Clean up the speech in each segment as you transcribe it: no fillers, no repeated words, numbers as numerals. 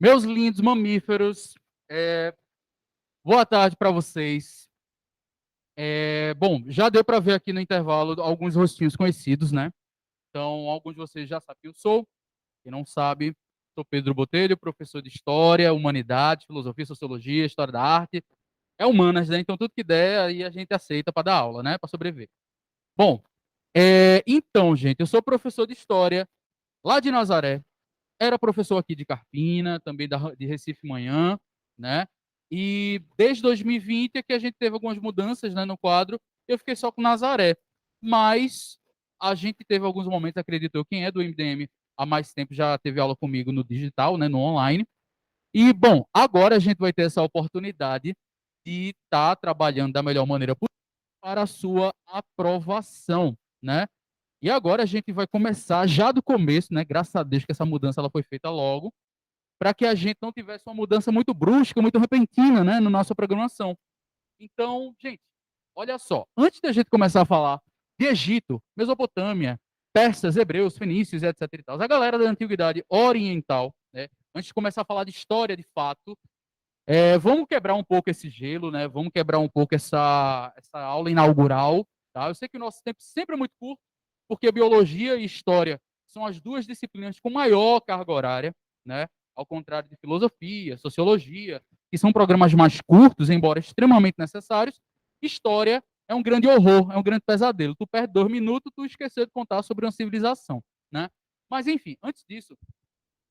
Meus lindos mamíferos, boa tarde para vocês. Bom, já deu para ver aqui no intervalo alguns rostinhos conhecidos, né? Então, alguns de vocês já sabem quem eu sou. Quem não sabe, sou Pedro Botelho, professor de História, Humanidade, Filosofia, Sociologia, História da Arte. É humanas, né? Então, tudo que der, aí a gente aceita para dar aula, né? Para sobreviver. Bom, então, gente, eu sou professor de História lá de Nazaré. Era professor aqui de Carpina, também de Recife Manhã, né? E desde 2020 é que a gente teve algumas mudanças, né, no quadro. Eu fiquei só com Nazaré. Mas a gente teve alguns momentos, acredito eu, quem é do MDM há mais tempo já teve aula comigo no digital, né, no online. E, bom, agora a gente vai ter essa oportunidade de estar trabalhando da melhor maneira possível para a sua aprovação, né? E agora a gente vai começar já do começo, né? Graças a Deus que essa mudança ela foi feita logo, para que a gente não tivesse uma mudança muito brusca, muito repentina, né, na nossa programação. Então, gente, olha só, antes da gente começar a falar de Egito, Mesopotâmia, persas, hebreus, fenícios, etc e tal, a galera da antiguidade oriental, né? Antes de começar a falar de história de fato, vamos quebrar um pouco esse gelo, né? Vamos quebrar um pouco essa aula inaugural, tá? Eu sei que o nosso tempo sempre é muito curto, porque biologia e história são as duas disciplinas com maior carga horária, né? Ao contrário de filosofia, sociologia, que são programas mais curtos, embora extremamente necessários. História é um grande horror, é um grande pesadelo. Tu perde 2 minutos, tu esqueceu de contar sobre uma civilização, né? Mas enfim, antes disso,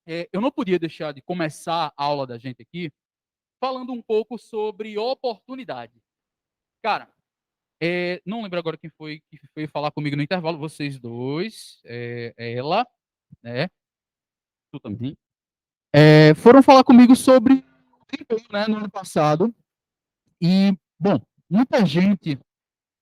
eu não podia deixar de começar a aula da gente aqui falando um pouco sobre oportunidade. Cara, não lembro agora quem foi que foi falar comigo no intervalo, vocês dois, ela, né? Tu também. Foram falar comigo sobre desempenho, né, no ano passado. E, bom, muita gente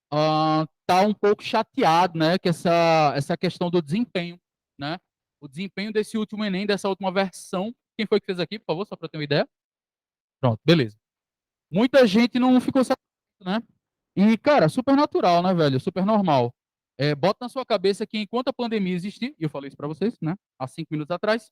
tá um pouco chateado, né, com essa questão do desempenho, né? O desempenho desse último Enem, dessa última versão. Quem foi que fez aqui, por favor, só para eu ter uma ideia? Pronto, beleza. Muita gente não ficou satisfeito, né? E, cara, super natural, né, velho? Super normal. Bota na sua cabeça que enquanto a pandemia existir, e eu falei isso para vocês, né, há 5 minutos atrás,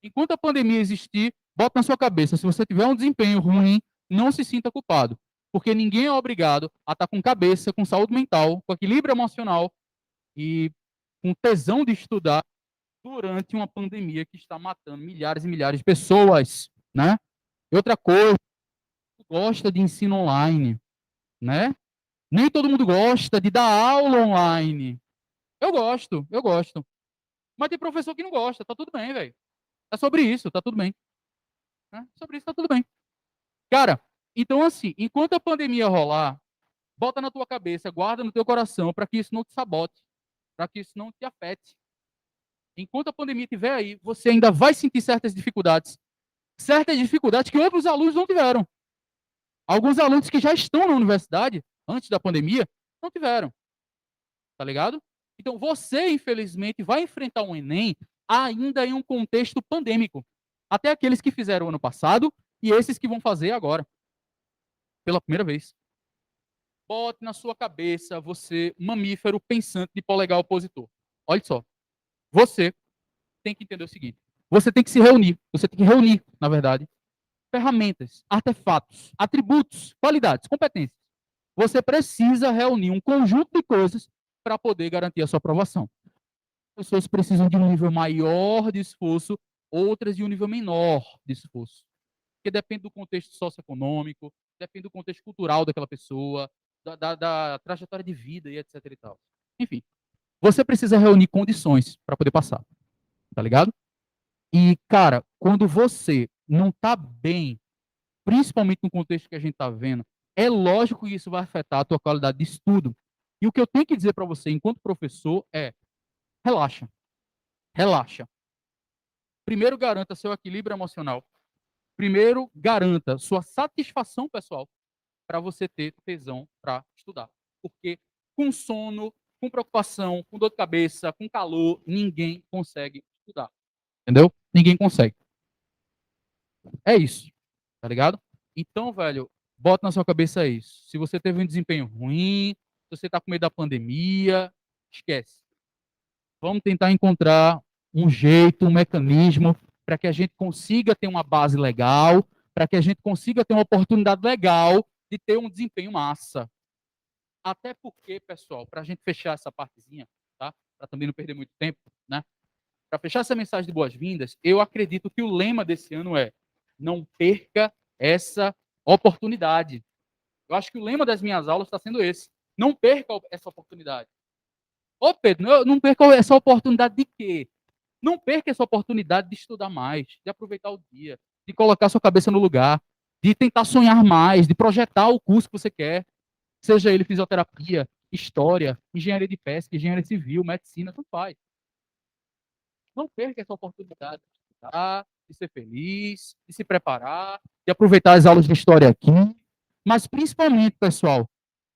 enquanto a pandemia existir, bota na sua cabeça, se você tiver um desempenho ruim, não se sinta culpado. Porque ninguém é obrigado a estar com cabeça, com saúde mental, com equilíbrio emocional e com tesão de estudar durante uma pandemia que está matando milhares e milhares de pessoas, né? E outra coisa, gosta de ensino online, né? Nem todo mundo gosta de dar aula online. Eu gosto, eu gosto. Mas tem professor que não gosta, tá tudo bem, velho. É sobre isso, tá tudo bem. Né? Sobre isso, tá tudo bem. Cara, então assim, enquanto a pandemia rolar, bota na tua cabeça, guarda no teu coração, para que isso não te sabote, para que isso não te afete. Enquanto a pandemia estiver aí, você ainda vai sentir certas dificuldades que outros alunos não tiveram. Alguns alunos que já estão na universidade, antes da pandemia, não tiveram. Tá ligado? Então, você, infelizmente, vai enfrentar um Enem ainda em um contexto pandêmico. Até aqueles que fizeram ano passado e esses que vão fazer agora, pela primeira vez. Bote na sua cabeça, você, mamífero pensante de polegar opositor. Olha só, você tem que entender o seguinte: você tem que se reunir, você tem que reunir, na verdade, ferramentas, artefatos, atributos, qualidades, competências. Você precisa reunir um conjunto de coisas para poder garantir a sua aprovação. Pessoas precisam de um nível maior de esforço, outras de um nível menor de esforço. Porque depende do contexto socioeconômico, depende do contexto cultural daquela pessoa, da trajetória de vida e etc e tal. Enfim, você precisa reunir condições para poder passar, tá ligado? E, cara, quando você não tá bem, principalmente no contexto que a gente tá vendo, é lógico que isso vai afetar a tua qualidade de estudo. E o que eu tenho que dizer para você, enquanto professor, relaxa, relaxa. Primeiro, garanta seu equilíbrio emocional. Primeiro, garanta sua satisfação pessoal para você ter tesão para estudar. Porque com sono, com preocupação, com dor de cabeça, com calor, ninguém consegue estudar. Entendeu? Ninguém consegue. É isso. Tá ligado? Então, velho, bota na sua cabeça isso. Se você teve um desempenho ruim, se você tá com medo da pandemia, esquece. Vamos tentar encontrar um jeito, um mecanismo para que a gente consiga ter uma base legal, para que a gente consiga ter uma oportunidade legal de ter um desempenho massa. Até porque, pessoal, para a gente fechar essa partezinha, tá? Para também não perder muito tempo, né? Para fechar essa mensagem de boas-vindas, eu acredito que o lema desse ano é: não perca essa oportunidade. Eu acho que o lema das minhas aulas está sendo esse: não perca essa oportunidade. Ô, Pedro, não perca essa oportunidade de quê? Não perca essa oportunidade de estudar mais, de aproveitar o dia, de colocar sua cabeça no lugar, de tentar sonhar mais, de projetar o curso que você quer, seja ele fisioterapia, história, engenharia de pesca, engenharia civil, medicina, tudo faz. Não perca essa oportunidade de estudar, de ser feliz, de se preparar, de aproveitar as aulas de história aqui, mas principalmente, pessoal,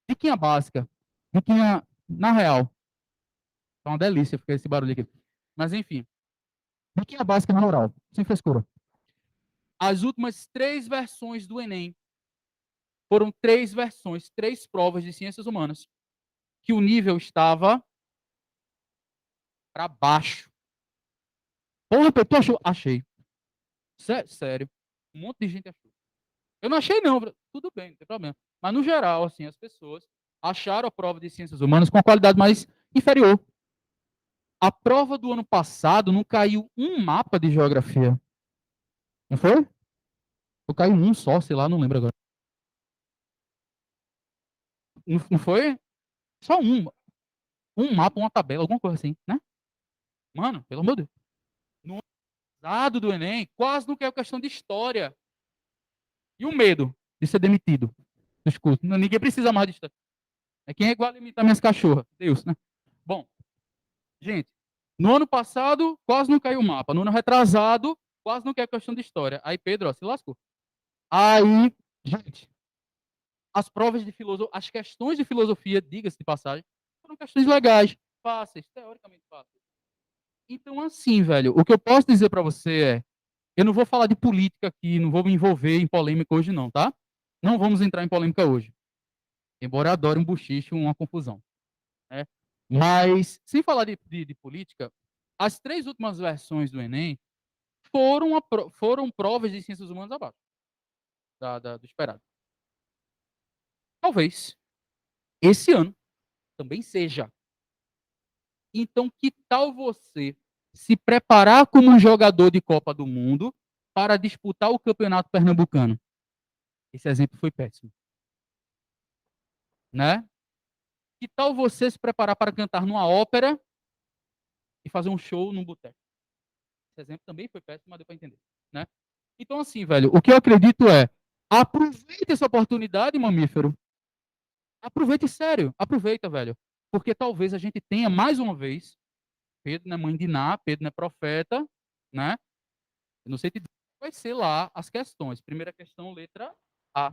diquinha básica, diquinha na real. Tá uma delícia ficar esse barulho aqui. Mas enfim, diquinha básica na oral, sem frescura. As últimas 3 versões do Enem foram 3 versões, 3 provas de ciências humanas, que o nível estava para baixo. Porra, tu achou? Achei. Sério. Um monte de gente achou. Eu não achei, não. Tudo bem, não tem problema. Mas, no geral, assim, as pessoas acharam a prova de ciências humanas com a qualidade mais inferior. A prova do ano passado não caiu um mapa de geografia. Não foi? Ou caiu um só, sei lá, não lembro agora. Não foi? Só um. Um mapa, uma tabela, alguma coisa assim, né? Mano, pelo amor de Deus. No ano passado do Enem, quase não caiu questão de história. E o medo de ser demitido dos cursos. Ninguém precisa mais de história. É quem é igual a limitar minhas cachorras. Deus, né? Bom, gente, no ano passado, quase não caiu o mapa. No ano retrasado, quase não caiu questão de história. Aí, Pedro, ó, se lascou. Aí, gente, as provas de filosofia, as questões de filosofia, diga-se de passagem, foram questões legais, fáceis, teoricamente fáceis. Então, assim, velho, o que eu posso dizer para você é, eu não vou falar de política aqui, não vou me envolver em polêmica hoje não, tá? Não vamos entrar em polêmica hoje. Embora eu adore um buchicho, uma confusão, né? Mas, sem falar de política, as 3 últimas versões do Enem foram provas de ciências humanas abaixo do esperado. Talvez esse ano também seja. Então, que tal você se preparar como um jogador de Copa do Mundo para disputar o Campeonato Pernambucano? Esse exemplo foi péssimo, né? Que tal você se preparar para cantar numa ópera e fazer um show num boteco? Esse exemplo também foi péssimo, mas deu para entender, né? Então, assim, velho, o que eu acredito é, aproveite essa oportunidade, mamífero. Aproveite sério, aproveita, velho. Porque talvez a gente tenha mais uma vez, Pedro não é mãe de Ná, Pedro não é profeta, né? Eu não sei se vai ser lá as questões. Primeira questão, letra A.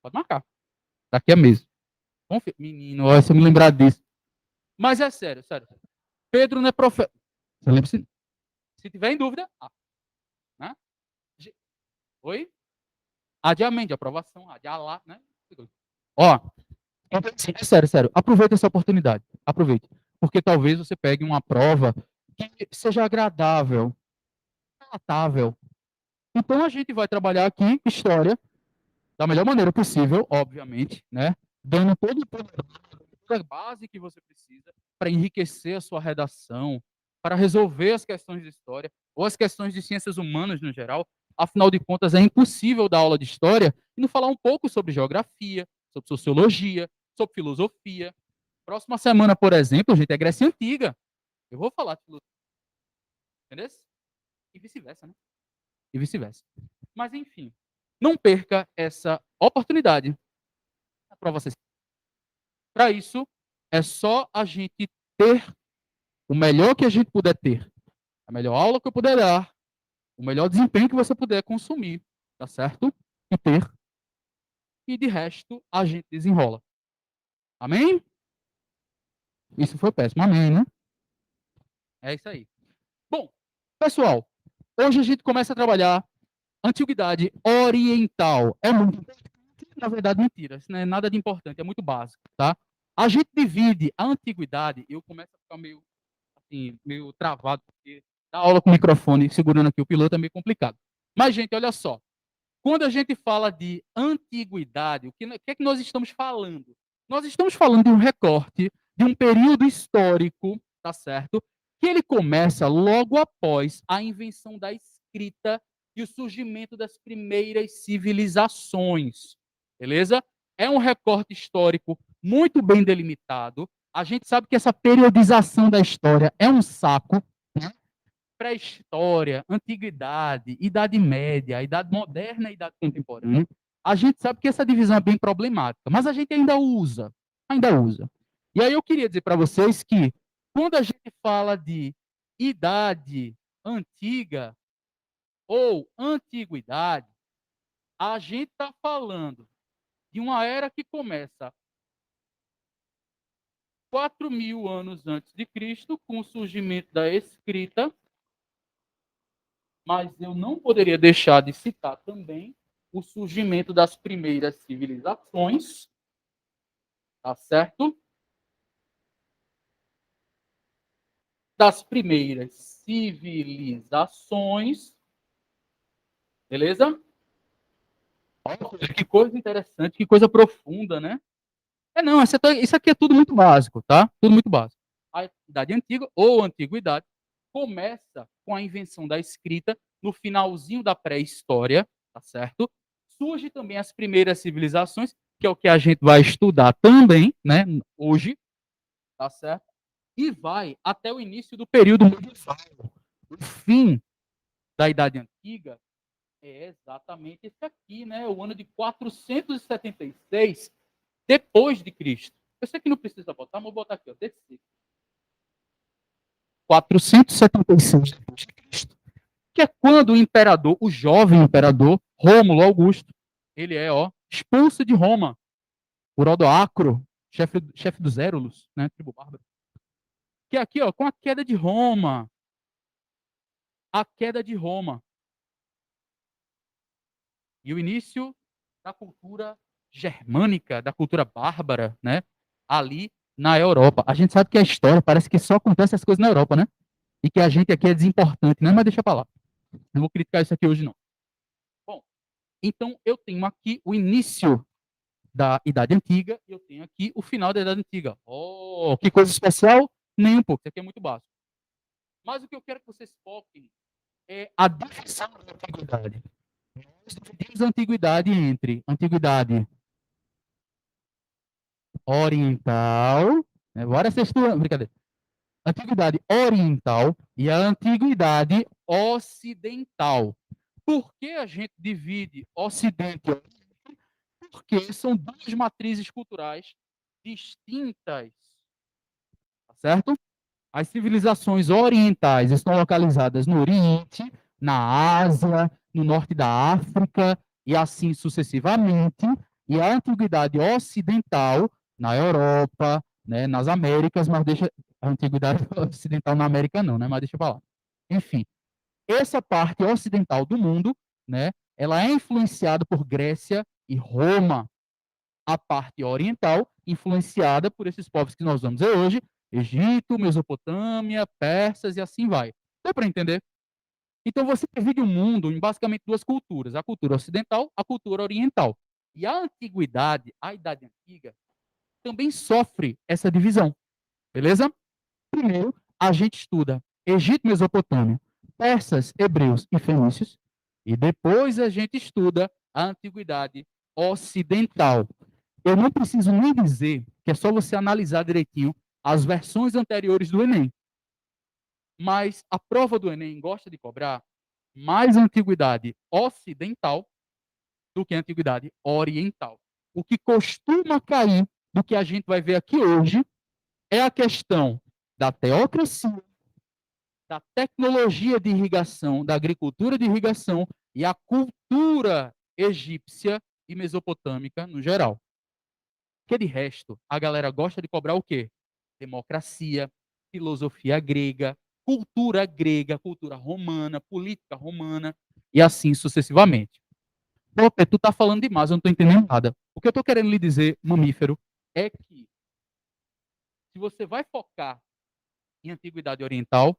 Pode marcar. Daqui a mês. Menino, olha, se eu me lembrar disso. Mas é sério, sério. Pedro não é profeta. Você lembra se tiver em dúvida, A. Né? Oi? Adiamento, aprovação, adiar né? Ó, então, assim, é sério, sério. Aproveite essa oportunidade. Aproveite. Porque talvez você pegue uma prova que seja agradável, palatável. Então a gente vai trabalhar aqui história da melhor maneira possível, obviamente, né? Dando toda a base que você precisa para enriquecer a sua redação, para resolver as questões de história ou as questões de ciências humanas no geral. Afinal de contas, é impossível dar aula de história e não falar um pouco sobre geografia, sobre sociologia, sobre filosofia. Próxima semana, por exemplo, gente, é Grécia Antiga. Eu vou falar de filosofia, entendeu? E vice-versa, né? E vice-versa. Mas, enfim, não perca essa oportunidade para você. Para isso, é só a gente ter o melhor que a gente puder ter, a melhor aula que eu puder dar, o melhor desempenho que você puder consumir, tá certo? E ter. E de resto, a gente desenrola. Amém? Isso foi péssimo. Amém, né? É isso aí. Bom, pessoal, hoje a gente começa a trabalhar antiguidade oriental. É muito importante. Na verdade, mentira. Isso não é nada de importante, é muito básico, tá? A gente divide a antiguidade, eu começo a ficar meio, assim, meio travado, porque Dar aula com o microfone segurando aqui o piloto é meio complicado. Mas, gente, olha só. Quando a gente fala de antiguidade, o que é que nós estamos falando? Nós estamos falando de um recorte de um período histórico, tá certo? Que ele começa logo após a invenção da escrita e o surgimento das primeiras civilizações, beleza? É um recorte histórico muito bem delimitado. A gente sabe que essa periodização da história é um saco, né? Pré-história, antiguidade, idade média, idade moderna e idade contemporânea, a gente sabe que essa divisão é bem problemática, mas a gente ainda usa, ainda usa. E aí eu queria dizer para vocês que quando a gente fala de idade antiga ou antiguidade, a gente está falando de uma era que começa 4.000 anos antes de Cristo, com o surgimento da escrita, mas eu não poderia deixar de citar também o surgimento das primeiras civilizações, tá certo? Das primeiras civilizações, beleza? Que coisa interessante, que coisa profunda, né? Não, isso aqui é tudo muito básico, tá? Tudo muito básico. A Idade Antiga ou Antiguidade começa com a invenção da escrita no finalzinho da pré-história, tá certo? Surge também as primeiras civilizações, que é o que a gente vai estudar também, né, hoje, tá certo? E vai até o início do período medieval. O fim da Idade Antiga é exatamente esse aqui, né? O ano de 476 depois de Cristo. Eu sei que não precisa botar, mas vou botar aqui, ó, DC. 476 depois de Cristo, que é quando o imperador, o jovem imperador Rômulo Augusto, ele é, ó, expulso de Roma por Odoacro, chefe dos Érulos, né, tribo bárbara. Que é aqui, ó, com a queda de Roma, a queda de Roma e o início da cultura germânica, da cultura bárbara, né, ali na Europa. A gente sabe que a história parece que só acontece as coisas na Europa, né? E que a gente aqui é desimportante, né? Mas deixa pra lá. Não vou criticar isso aqui hoje, não. Bom, então eu tenho aqui o início da Idade Antiga e eu tenho aqui o final da Idade Antiga. Oh, que coisa especial? Nem um pouco, isso aqui é muito básico. Mas o que eu quero que vocês foquem é a divisão da antiguidade. Nós dividimos a antiguidade entre antiguidade oriental, né? Agora vocês estão, brincadeira. Antiguidade oriental e a antiguidade ocidental. Por que a gente divide Ocidente e Oriente? Porque são duas matrizes culturais distintas, tá certo? As civilizações orientais estão localizadas no Oriente, na Ásia, no norte da África e assim sucessivamente, e a antiguidade ocidental na Europa, né, nas Américas, mas deixa a antiguidade ocidental na América não, né, mas deixa eu falar. Enfim, essa parte ocidental do mundo, né, ela é influenciada por Grécia e Roma. A parte oriental, influenciada por esses povos que nós vamos ver hoje, Egito, Mesopotâmia, Persas e assim vai. Deu para entender? Então você divide o mundo em basicamente duas culturas, a cultura ocidental, a cultura oriental. E a antiguidade, a Idade Antiga, também sofre essa divisão, beleza? Primeiro, a gente estuda Egito, Mesopotâmia, persas, hebreus e fenícios, e depois a gente estuda a antiguidade ocidental. Eu não preciso nem dizer que é só você analisar direitinho as versões anteriores do Enem. Mas a prova do Enem gosta de cobrar mais antiguidade ocidental do que antiguidade oriental. O que costuma cair do que a gente vai ver aqui hoje é a questão da teocracia, da tecnologia de irrigação, da agricultura de irrigação e a cultura egípcia e mesopotâmica no geral. Porque de resto, a galera gosta de cobrar o quê? Democracia, filosofia grega, cultura romana, política romana e assim sucessivamente. Pô, tu tá falando demais, eu não tô entendendo nada. O que eu tô querendo lhe dizer, mamífero, é que se você vai focar em antiguidade oriental,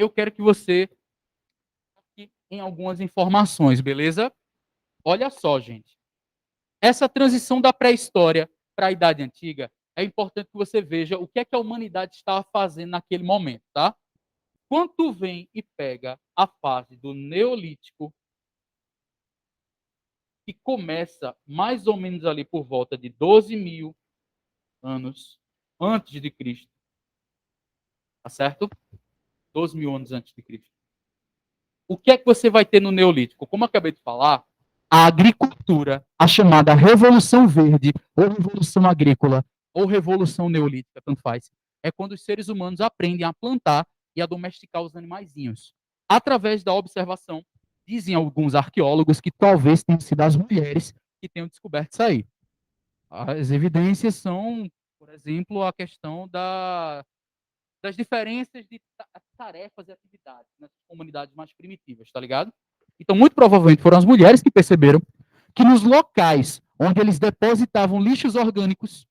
eu quero que você fique em algumas informações, beleza? Olha só, gente. Essa transição da pré-história para a Idade Antiga, é importante que você veja o que é que a humanidade estava fazendo naquele momento, tá? Quando tu vem e pega a fase do Neolítico, que começa mais ou menos ali por volta de 12.000 anos antes de Cristo, tá certo? 12.000 anos antes de Cristo. O que é que você vai ter no Neolítico? Como eu acabei de falar, a agricultura, a chamada Revolução Verde, ou Revolução Agrícola, ou Revolução Neolítica, tanto faz, é quando os seres humanos aprendem a plantar e a domesticar os animaizinhos. Através da observação, dizem alguns arqueólogos que talvez tenham sido as mulheres que tenham descoberto isso aí. As evidências são, por exemplo, a questão das diferenças de tarefas e atividades nas comunidades mais primitivas, tá ligado? Então, muito provavelmente foram as mulheres que perceberam que nos locais onde eles depositavam lixos orgânicos,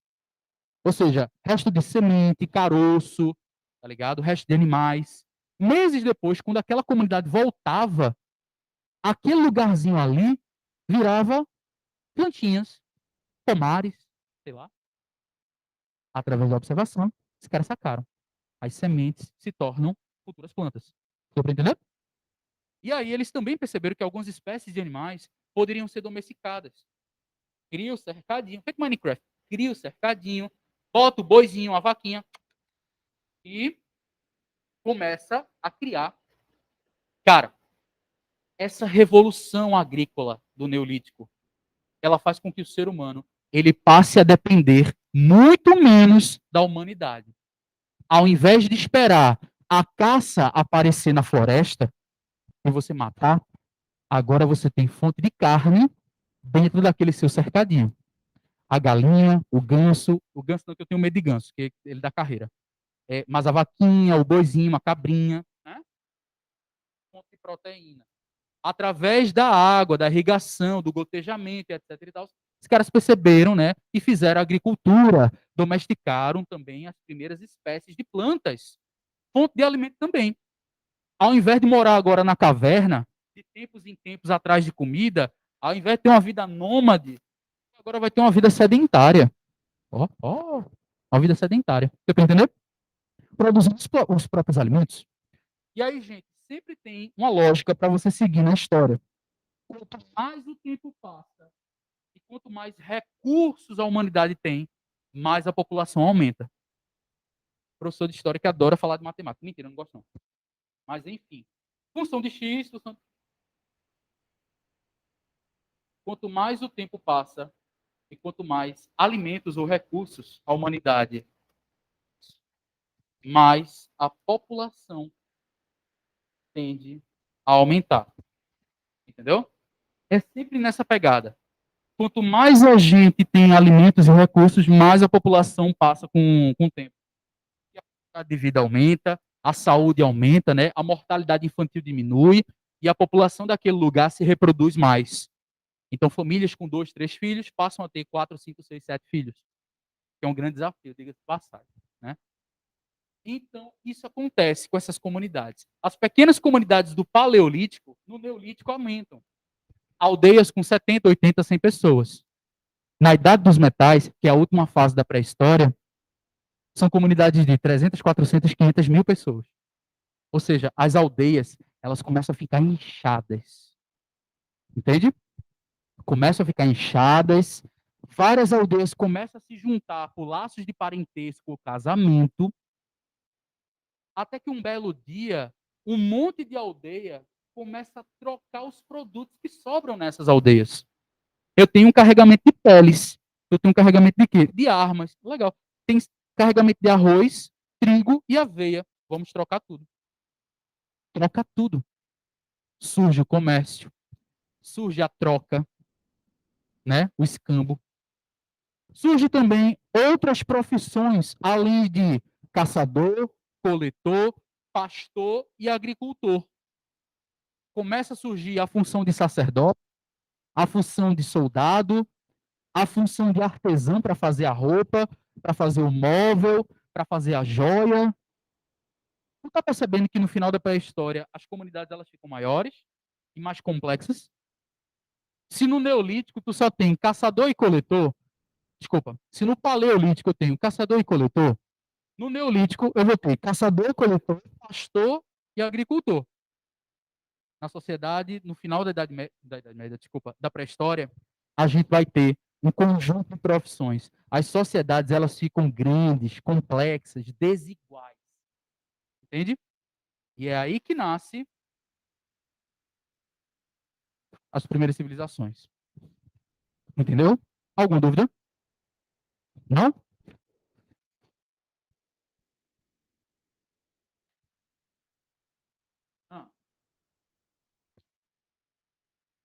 ou seja, resto de semente, caroço, tá ligado? Resto de animais. Meses depois, quando aquela comunidade voltava, aquele lugarzinho ali virava plantinhas, pomares, sei lá. Através da observação, os caras sacaram. As sementes se tornam futuras plantas. Deu para entender? E aí eles também perceberam que algumas espécies de animais poderiam ser domesticadas. Cria o cercadinho, feito Minecraft. Cria o cercadinho, bota o boizinho, a vaquinha e começa a criar. Cara, essa revolução agrícola do Neolítico, ela faz com que o ser humano ele passe a depender muito menos da humanidade. Ao invés de esperar a caça aparecer na floresta e você matar, agora você tem fonte de carne dentro daquele seu cercadinho. A galinha, o ganso não, que eu tenho medo de ganso, que ele dá carreira. Mas a vaquinha, o boizinho, a cabrinha, né? Fonte de proteína. Através da água, da irrigação, do gotejamento, etc. E tal, os caras perceberam, né? E fizeram agricultura, domesticaram também as primeiras espécies de plantas. Fonte de alimento também. Ao invés de morar agora na caverna, de tempos em tempos atrás de comida, ao invés de ter uma vida nômade, agora vai ter uma vida sedentária. Uma vida sedentária. Você tá entendendo? Produzindo os próprios alimentos. E aí, gente, sempre tem uma lógica para você seguir na história. Quanto mais o tempo passa e quanto mais recursos a humanidade tem, mais a população aumenta. Professor de história que adora falar de matemática. Mentira, eu não gosto não. Mas, enfim. Função de X, função de... Quanto mais o tempo passa e quanto mais alimentos ou recursos a humanidade, mais a população tende a aumentar. Entendeu? É sempre nessa pegada. Quanto mais a gente tem alimentos e recursos, mais a população passa com o tempo. E a qualidade de vida aumenta, a saúde aumenta, né? A mortalidade infantil diminui e a população daquele lugar se reproduz mais. Então, famílias com 2, 3 filhos passam a ter 4, 5, 6, 7 filhos. Que é um grande desafio, diga-se de passagem, né? Então, isso acontece com essas comunidades. As pequenas comunidades do Paleolítico, no Neolítico, aumentam. Aldeias com 70, 80, 100 pessoas. Na Idade dos Metais, que é a última fase da pré-história, são comunidades de 300, 400, 500 mil pessoas. Ou seja, as aldeias, elas começam a ficar inchadas. Entende? Começam a ficar inchadas. Várias aldeias começam a se juntar por laços de parentesco ou casamento. Até que um belo dia, um monte de aldeia começa a trocar os produtos que sobram nessas aldeias. Eu tenho um carregamento de peles. Eu tenho um carregamento de quê? De armas. Legal. Tem carregamento de arroz, trigo e aveia. Vamos trocar tudo. Troca tudo. Surge o comércio. Surge a troca, né? O escambo. Surge também outras profissões, além de caçador, coletor, pastor e agricultor. Começa a surgir a função de sacerdote, a função de soldado, a função de artesão para fazer a roupa, para fazer o móvel, para fazer a joia. Tu está percebendo que no final da pré-história as comunidades elas ficam maiores e mais complexas? Se no Neolítico tu só tem caçador e coletor, desculpa, se no Paleolítico eu tenho caçador e coletor, no Neolítico eu vou ter caçador, coletor, pastor e agricultor. Na sociedade, no final da Idade Média, desculpa, da pré-história, a gente vai ter um conjunto de profissões. As sociedades elas ficam grandes, complexas, desiguais. Entende? E é aí que nasce as primeiras civilizações. Entendeu? Alguma dúvida? Não? Ah,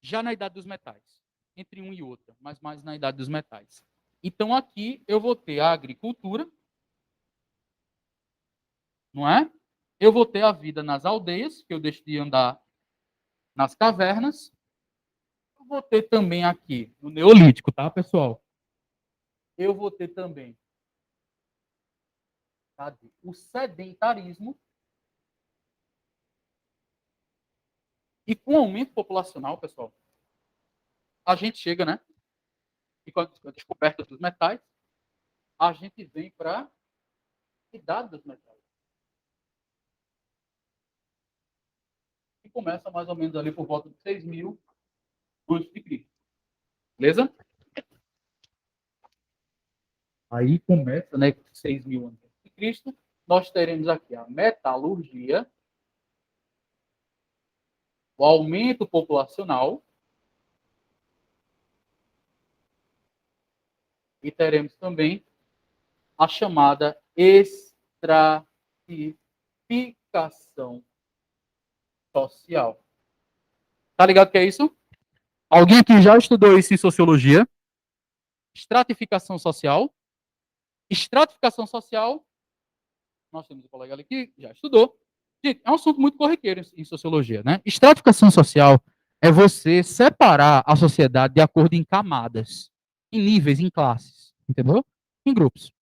já na Idade dos Metais, entre um e outro, mas mais na Idade dos Metais. Então aqui eu vou ter a agricultura, não é? Eu vou ter a vida nas aldeias, que eu deixo de andar nas cavernas. Eu vou ter também aqui no Neolítico, tá, pessoal? Eu vou ter também, cadê? O sedentarismo. E com o aumento populacional, pessoal, a gente chega, né? E com a descoberta dos metais, a gente vem para a idade dos metais. Que começa mais ou menos ali por volta de 6.000 antes de Cristo. Beleza? Aí começa, né? 6.000 antes de Cristo. Nós teremos aqui a metalurgia, o aumento populacional e teremos também a chamada estratificação social. Tá ligado o que é isso? Alguém aqui já estudou isso em sociologia? Estratificação social. Estratificação social, nós temos um colega ali que já estudou. Gente, é um assunto muito corriqueiro em sociologia, né? Estratificação social é você separar a sociedade de acordo em camadas, em níveis, em classes, entendeu? Em grupos.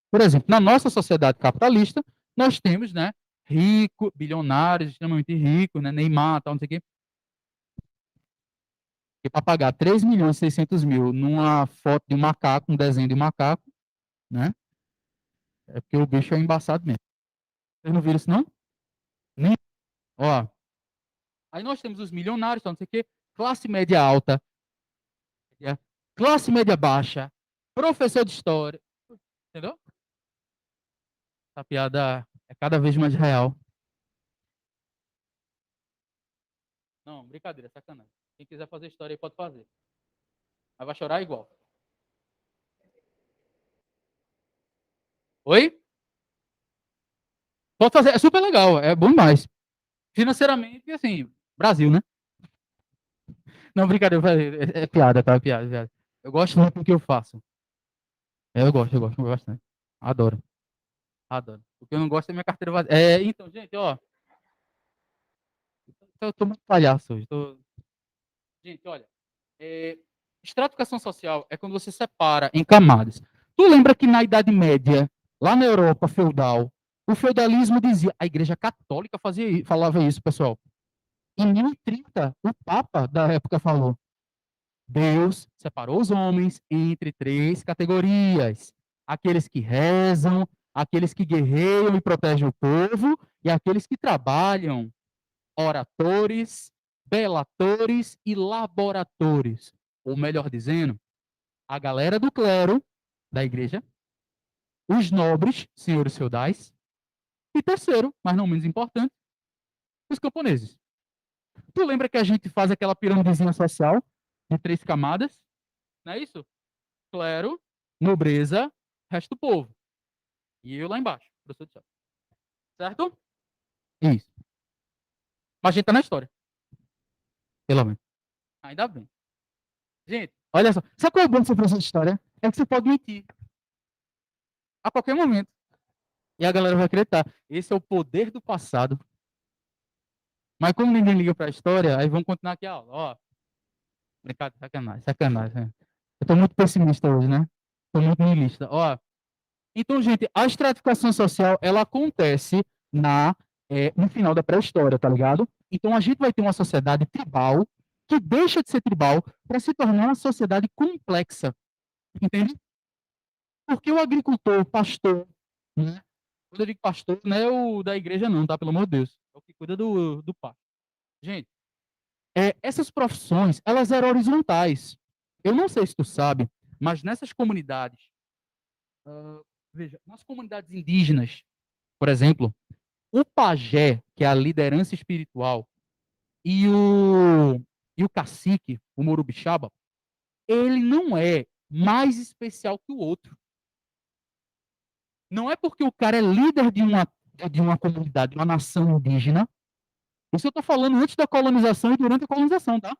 Por exemplo, na nossa sociedade capitalista, nós temos, né, rico, bilionários, extremamente ricos, né, Neymar, tal, não sei o quê. E para pagar 3 milhões e 600 mil numa foto de um macaco, um desenho de um macaco, né? É porque o bicho é embaçado mesmo. Vocês não viram isso, não? Nem. Ó, aí nós temos os milionários, tal, não sei o quê, classe média alta, classe média baixa, professor de história, entendeu? Essa piada é cada vez mais real. Não, brincadeira, sacanagem. Quem quiser fazer história aí pode fazer. Mas vai chorar igual. Oi? Pode fazer, é super legal, é bom demais. Financeiramente, assim, Brasil, né? Não, brincadeira, é piada, tá? É piada, é piada. Eu gosto muito do que eu faço. Eu gosto bastante. Adoro, adoro. O que eu não gosto é minha carteira vazia. É, então, gente, ó, eu tô muito palhaço hoje. Gente, olha, é, estratificação social é quando você separa em camadas. Tu lembra que na Idade Média, lá na Europa feudal, o feudalismo dizia, a Igreja Católica falava isso, pessoal. Em 1030, o Papa da época falou: Deus separou os homens entre três categorias: aqueles que rezam, aqueles que guerreiam e protegem o povo, e aqueles que trabalham, oratores, belatores e laboratores. Ou melhor dizendo, a galera do clero da igreja, os nobres, senhores feudais, e terceiro, mas não menos importante, os camponeses. Tu lembra que a gente faz aquela piramidezinha social de três camadas? Não é isso? Clero, nobreza, resto do povo. E eu lá embaixo, professor de céu. Certo? Isso. Mas a gente tá na história, pelo menos. Ainda bem. Gente, olha só. Sabe qual é o bom de ser professor de história? É que você pode mentir a qualquer momento. E a galera vai acreditar. Esse é o poder do passado. Mas como ninguém liga para a história, aí vamos continuar aqui a aula. Ó, brincadeira, sacanagem, sacanagem. Né? Eu tô muito pessimista hoje, né? Tô muito niilista. Ó, então, gente, a estratificação social, ela acontece no final da pré-história, tá ligado? Então a gente vai ter uma sociedade tribal que deixa de ser tribal para se tornar uma sociedade complexa, entende? Porque o agricultor, o pastor, né? Quando eu digo pastor, não é o da igreja não, tá? Pelo amor de Deus. É o que cuida do pasto. Gente, essas profissões, elas eram horizontais. Eu não sei se tu sabe, mas nessas comunidades, veja, nas comunidades indígenas, por exemplo, o pajé, que é a liderança espiritual, e o cacique, o morubixaba, ele não é mais especial que o outro. Não é porque o cara é líder de uma comunidade, de uma nação indígena. Isso eu estou falando antes da colonização e durante a colonização, tá?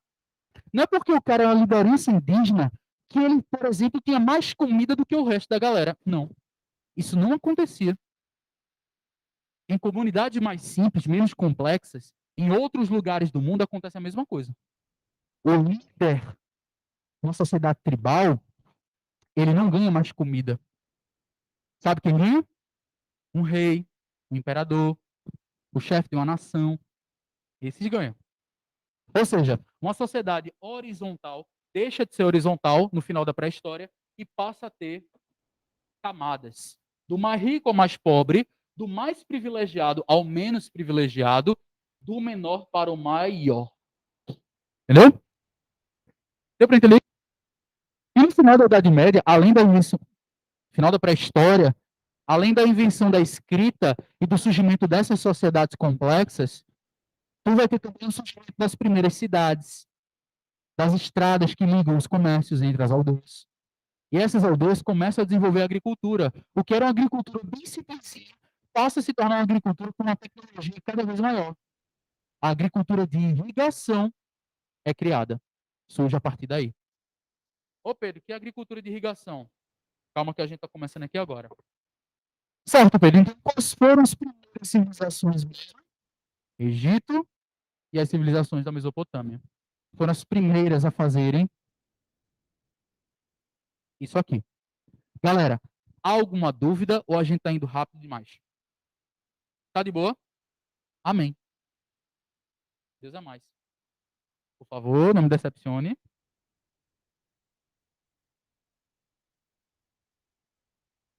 Não é porque o cara é uma liderança indígena que ele, por exemplo, tinha mais comida do que o resto da galera. Não. Isso não acontecia. Em comunidades mais simples, menos complexas, em outros lugares do mundo acontece a mesma coisa. O líder de uma sociedade tribal, ele não ganha mais comida. Sabe quem ganha? Um rei, um imperador, o chefe de uma nação. Esses ganham. Ou seja, uma sociedade horizontal deixa de ser horizontal no final da pré-história e passa a ter camadas. Do mais rico ao mais pobre, do mais privilegiado ao menos privilegiado, do menor para o maior. Entendeu? Deu para entender? E no final da Idade Média, além da invenção, final da pré-história, além da invenção da escrita e do surgimento dessas sociedades complexas, tu vai ter também o surgimento das primeiras cidades, das estradas que ligam os comércios entre as aldeias. E essas aldeias começam a desenvolver a agricultura. O que era uma agricultura bem simplesinha passa a se tornar uma agricultura com uma tecnologia cada vez maior. A agricultura de irrigação é criada. Surge a partir daí. Ô Pedro, que é agricultura de irrigação? Calma que a gente está começando aqui agora. Certo, Pedro. Então, quais foram as primeiras civilizações mesmo? Egito e as civilizações da Mesopotâmia. Foram as primeiras a fazerem isso aqui. Galera, há alguma dúvida ou a gente está indo rápido demais? Tá de boa? Amém. Deus é mais. Por favor, não me decepcione.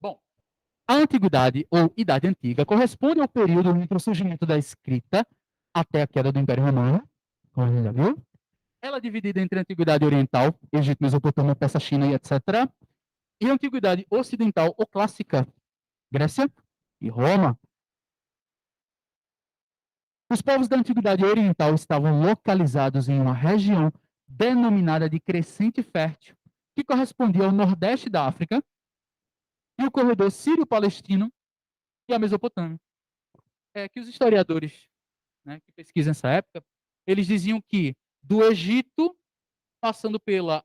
Bom, a antiguidade ou Idade Antiga corresponde ao período entre o surgimento da escrita até a queda do Império Romano, como a gente já viu. Ela é dividida entre a Antiguidade Oriental, Egito, Mesopotâmia, Pérsia, China e etc., e a Antiguidade Ocidental ou Clássica, Grécia e Roma. Os povos da Antiguidade Oriental estavam localizados em uma região denominada de Crescente Fértil, que correspondia ao nordeste da África, e o corredor sírio-palestino e a Mesopotâmia. Que os historiadores, né, que pesquisam essa época, eles diziam que do Egito, passando pela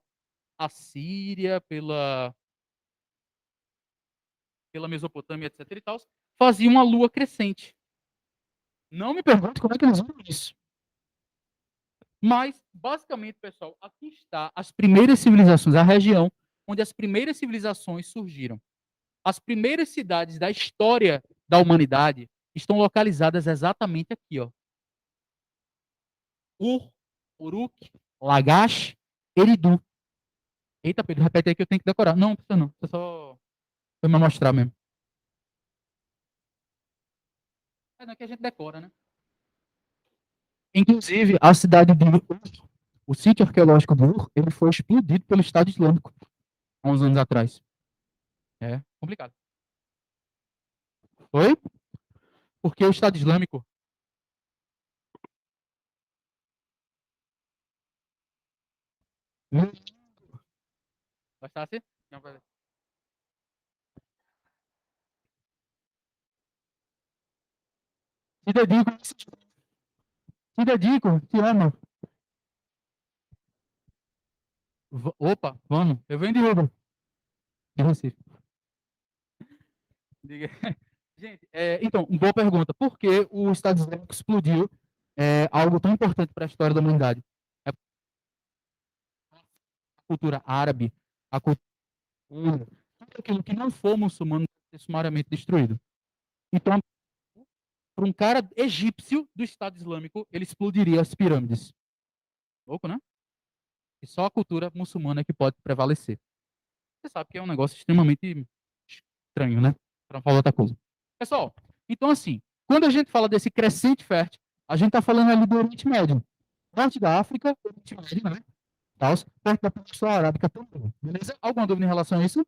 Assíria, pela Mesopotâmia, etc. e tal, fazia uma lua crescente. Não me pergunte como é que eles viram isso. Mas, basicamente, pessoal, aqui está as primeiras civilizações, a região onde as primeiras civilizações surgiram. As primeiras cidades da história da humanidade estão localizadas exatamente aqui, ó. Ur, Uruk, Lagash, Eridu. Eita, Pedro, repete aí que eu tenho que decorar. Não, precisa não. Precisa só foi me mostrar mesmo. Não é que a gente decora, né? Inclusive, a cidade de Ur, o sítio arqueológico de Ur, ele foi explodido pelo Estado Islâmico há uns anos atrás. É complicado. Foi? Porque o Estado Islâmico. Bastasse? Te dedico, te dedico, te amo. Opa, vamos. Eu venho de Uber, de Recife. Diga. Gente, então, boa pergunta. Por que o Estado Islâmico explodiu algo tão importante para a história da humanidade? É a cultura árabe, a cultura, tudo aquilo que não for muçulmano ser sumariamente destruído. Então, para um cara egípcio do Estado Islâmico, ele explodiria as pirâmides. Louco, né? E só a cultura muçulmana é que pode prevalecer. Você sabe que é um negócio extremamente estranho, né? Para falar outra coisa. Pessoal, então assim, quando a gente fala desse crescente fértil, a gente está falando ali do Oriente Médio. Norte da África, Oriente Médio, né? Tals, perto da Península Arábica também. Beleza? Alguma dúvida em relação a isso?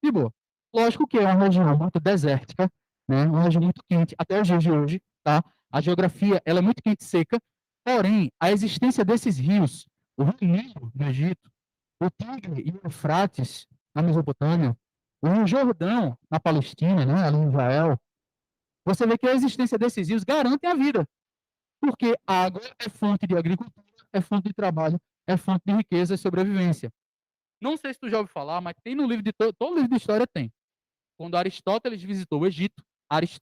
De boa. Lógico que é uma região muito desértica, né? Uma região muito quente, até os dias de hoje, tá? A geografia, ela é muito quente e seca, porém, a existência desses rios, o Rio Nilo, no Egito, o Tigre e o Eufrates, na Mesopotâmia, o Rio Jordão, na Palestina, né? Ali em Israel, você vê que a existência desses rios garante a vida, porque água é fonte de agricultura, é fonte de trabalho, é fonte de riqueza e sobrevivência. Não sei se tu já ouviu falar, mas tem no livro de todo livro de história tem. Quando Aristóteles visitou o Egito, Aristóteles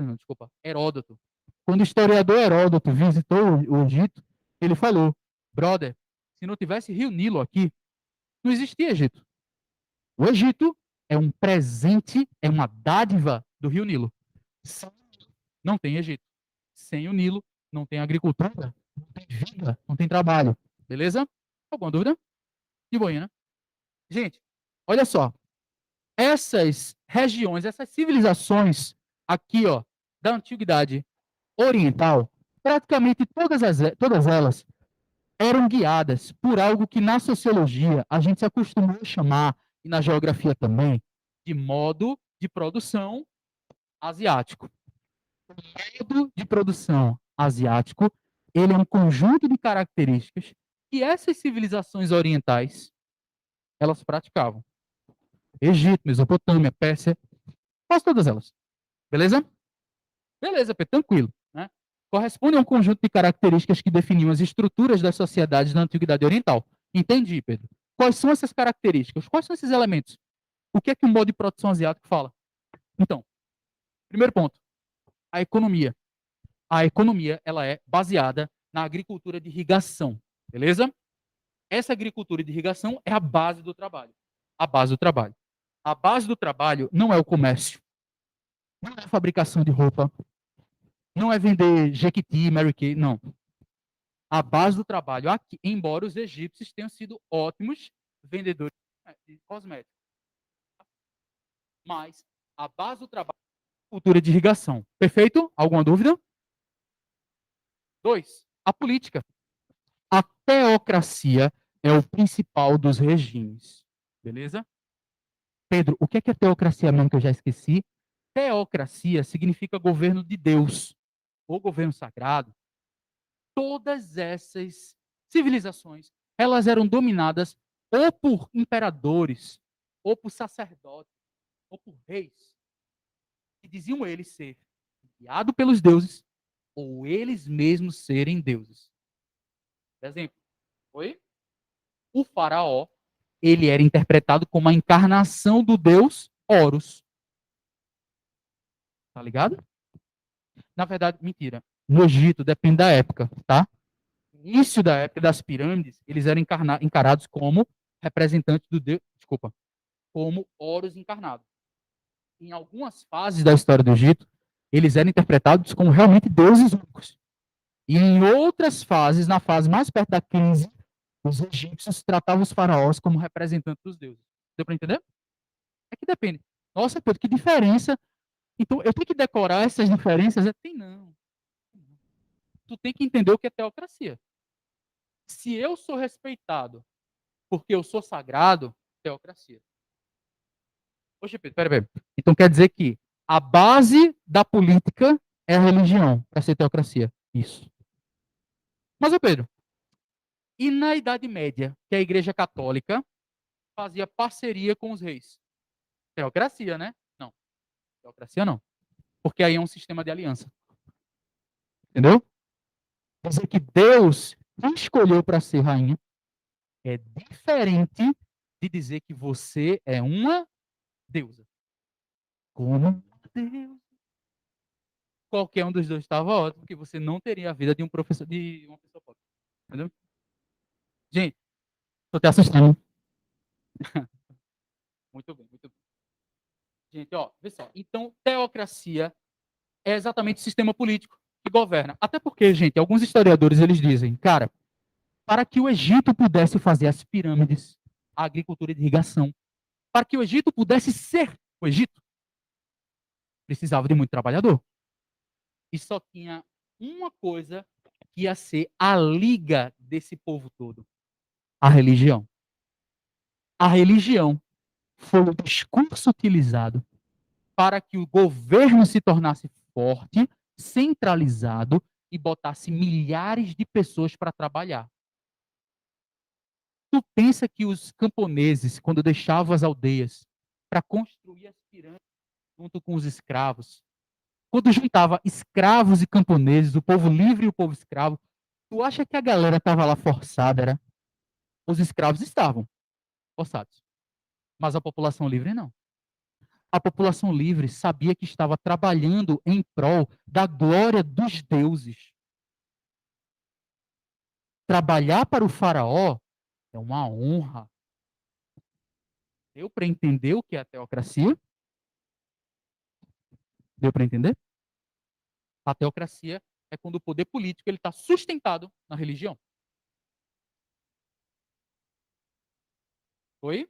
não, desculpa, Heródoto. Quando o historiador Heródoto visitou o Egito, ele falou: brother, se não tivesse Rio Nilo aqui, não existia Egito. O Egito é um presente, é uma dádiva do Rio Nilo. Sem o Nilo, não tem Egito. Sem o Nilo, não tem agricultura, não tem vida, não tem trabalho. Beleza? Alguma dúvida? De boinha, né? Gente, olha só. Essas regiões, essas civilizações aqui, ó, da antiguidade oriental, praticamente todas elas eram guiadas por algo que na sociologia a gente se acostumou a chamar, e na geografia também, de modo de produção asiático. O modo de produção asiático, ele é um conjunto de características que essas civilizações orientais, elas praticavam. Egito, Mesopotâmia, Pérsia, quase todas elas. Beleza? Beleza, Pedro, tranquilo. Né? Corresponde a um conjunto de características que definiam as estruturas das sociedades da Antiguidade Oriental. Entendi, Pedro. Quais são essas características? Quais são esses elementos? O que é que o modo de produção asiático fala? Então, primeiro ponto, a economia. A economia, ela é baseada na agricultura de irrigação, beleza? Essa agricultura de irrigação é a base do trabalho. A base do trabalho. A base do trabalho não é o comércio, não é a fabricação de roupa, não é vender Jequiti, Mary Kay, não. A base do trabalho aqui, embora os egípcios tenham sido ótimos vendedores de cosméticos, mas a base do trabalho é a cultura de irrigação. Perfeito? Alguma dúvida? 2. A política. A teocracia é o principal dos regimes. Beleza? Pedro, o que é teocracia mesmo que eu já esqueci? Teocracia significa governo de Deus, ou governo sagrado. Todas essas civilizações, elas eram dominadas ou por imperadores, ou por sacerdotes, ou por reis, que diziam eles ser guiados pelos deuses, ou eles mesmos serem deuses. Por exemplo, oi? O faraó, ele era interpretado como a encarnação do deus Horus. Tá ligado? Na verdade, mentira. No Egito, depende da época, tá? Início da época das pirâmides, eles eram encarados como representantes do deus, desculpa, como Horus encarnado. Em algumas fases da história do Egito, eles eram interpretados como realmente deuses únicos. E em outras fases, na fase mais perto da crise, os egípcios tratavam os faraós como representantes dos deuses. Deu para entender? É que depende. Nossa, Pedro, que diferença. Então, eu tenho que decorar essas diferenças? Tem não. Tu tem que entender o que é teocracia. Se eu sou respeitado porque eu sou sagrado, teocracia. Poxa, Pedro, peraí. Então quer dizer que a base da política é a religião para ser teocracia. Isso. Mas, ô Pedro, e na Idade Média, que a Igreja Católica fazia parceria com os reis? Teocracia, né? Não. Teocracia não. Porque aí é um sistema de aliança. Entendeu? Quer dizer que Deus te escolheu para ser rainha. É diferente de dizer que você é uma deusa. Como Deus. Qualquer um dos dois estava ótimo, porque você não teria a vida de um professor, de uma pessoa pobre. Entendeu? Gente, tô te assustando. Muito bem, muito bem. Gente, ó, vê só. Então, teocracia é exatamente o sistema político que governa. Até porque, gente, alguns historiadores eles dizem, cara, para que o Egito pudesse fazer as pirâmides, a agricultura de irrigação, para que o Egito pudesse ser o Egito, precisava de muito trabalhador. E só tinha uma coisa que ia ser a liga desse povo todo: a religião. A religião foi o discurso utilizado para que o governo se tornasse forte, centralizado e botasse milhares de pessoas para trabalhar. Tu pensa que os camponeses, quando deixavam as aldeias para construir as pirâmides junto com os escravos, quando juntava escravos e camponeses, o povo livre e o povo escravo, tu acha que a galera estava lá forçada, era? Os escravos estavam forçados, mas a população livre não. A população livre sabia que estava trabalhando em prol da glória dos deuses. Trabalhar para o faraó é uma honra. Deu para entender o que é a teocracia? Deu para entender? A teocracia é quando o poder político ele está sustentado na religião. Oi?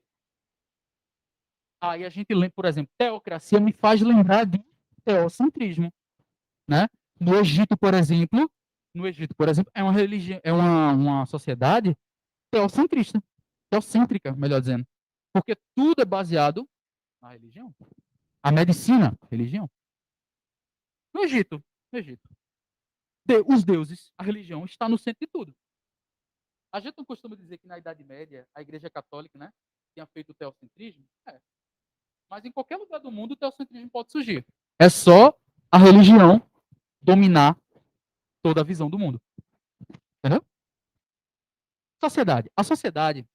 Aí a gente lembra, por exemplo, teocracia me faz lembrar de teocentrismo, né? No Egito, por exemplo, é uma religião, é uma sociedade teocentrista, teocêntrica, melhor dizendo, porque tudo é baseado na religião. A medicina, religião. No Egito, os deuses, a religião está no centro de tudo. A gente não costuma dizer que na Idade Média a Igreja Católica, né, tinha feito o teocentrismo? É. Mas em qualquer lugar do mundo o teocentrismo pode surgir. É só a religião dominar toda a visão do mundo. Entendeu? Sociedade. A sociedade,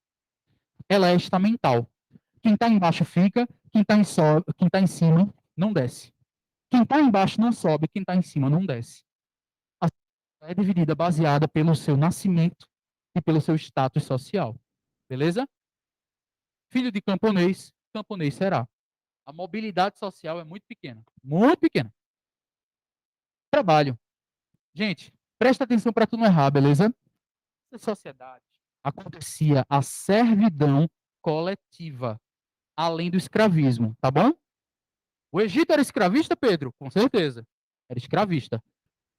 ela é estamental. Quem está embaixo fica, quem tá em cima não desce. Quem está embaixo não sobe, quem está em cima não desce. A sociedade é dividida baseada pelo seu nascimento e pelo seu status social. Beleza? Filho de camponês, camponês será. A mobilidade social é muito pequena. Muito pequena. Trabalho. Gente, presta atenção para tu não errar, beleza? Nessa sociedade acontecia a servidão coletiva, além do escravismo, tá bom? O Egito era escravista, Pedro? Com certeza. Era escravista.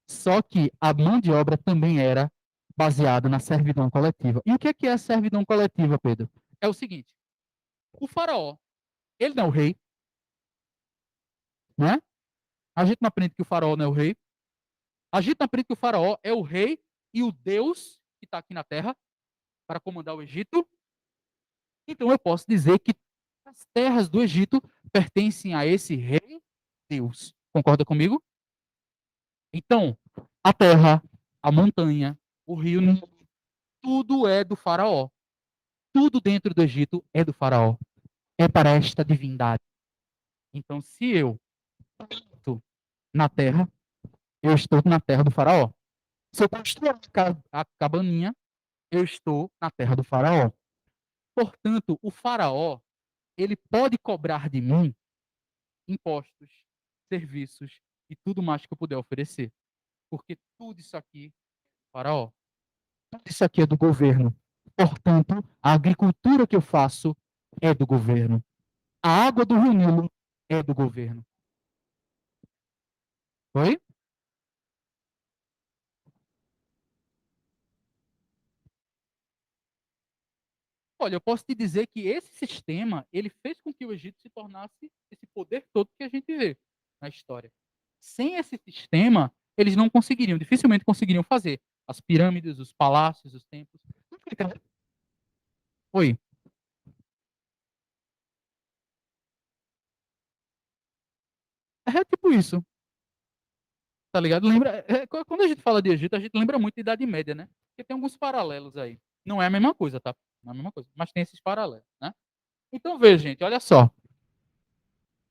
Só que a mão de obra também era baseada na servidão coletiva. E o que é a servidão coletiva, Pedro? É o seguinte: o faraó, ele não é o rei, né? A gente não aprende que o faraó não é o rei. A gente não aprende que o faraó é o rei e o Deus que está aqui na terra para comandar o Egito. Então eu posso dizer que as terras do Egito pertencem a esse rei Deus. Concorda comigo? Então, a terra, a montanha, o rio, tudo é do faraó. Tudo dentro do Egito é do faraó. É para esta divindade. Então, se eu estou na terra, eu estou na terra do faraó. Se eu construir a cabaninha, eu estou na terra do faraó. Portanto, o faraó, ele pode cobrar de mim impostos, serviços e tudo mais que eu puder oferecer. Porque tudo isso aqui, faraó, tudo isso aqui é do governo. Portanto, a agricultura que eu faço é do governo. A água do Rio Nilo é do governo. Oi? Olha, eu posso te dizer que esse sistema, ele fez com que o Egito se tornasse esse poder todo que a gente vê na história. Sem esse sistema, eles não conseguiriam, dificilmente conseguiriam fazer as pirâmides, os palácios, os templos. Oi. É tipo isso, tá ligado? Lembra, quando a gente fala de Egito, a gente lembra muito da Idade Média, né? Porque tem alguns paralelos aí. Não é a mesma coisa, tá? Não é a mesma coisa, mas tem esses paralelos, né? Então, veja, gente, olha só.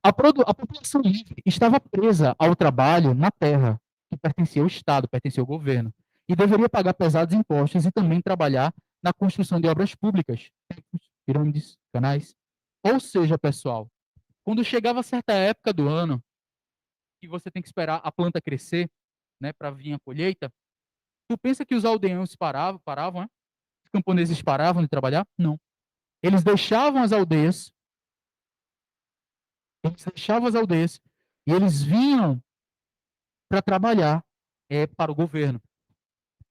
A população livre estava presa ao trabalho na terra, que pertencia ao Estado, pertencia ao governo, e deveria pagar pesados impostos e também trabalhar na construção de obras públicas, pirâmides, canais. Ou seja, pessoal, quando chegava certa época do ano, que você tem que esperar a planta crescer, né, para vir a colheita. Tu pensa que os aldeões paravam, né? Os camponeses paravam de trabalhar? Não. Eles deixavam as aldeias, e eles vinham para trabalhar para o governo.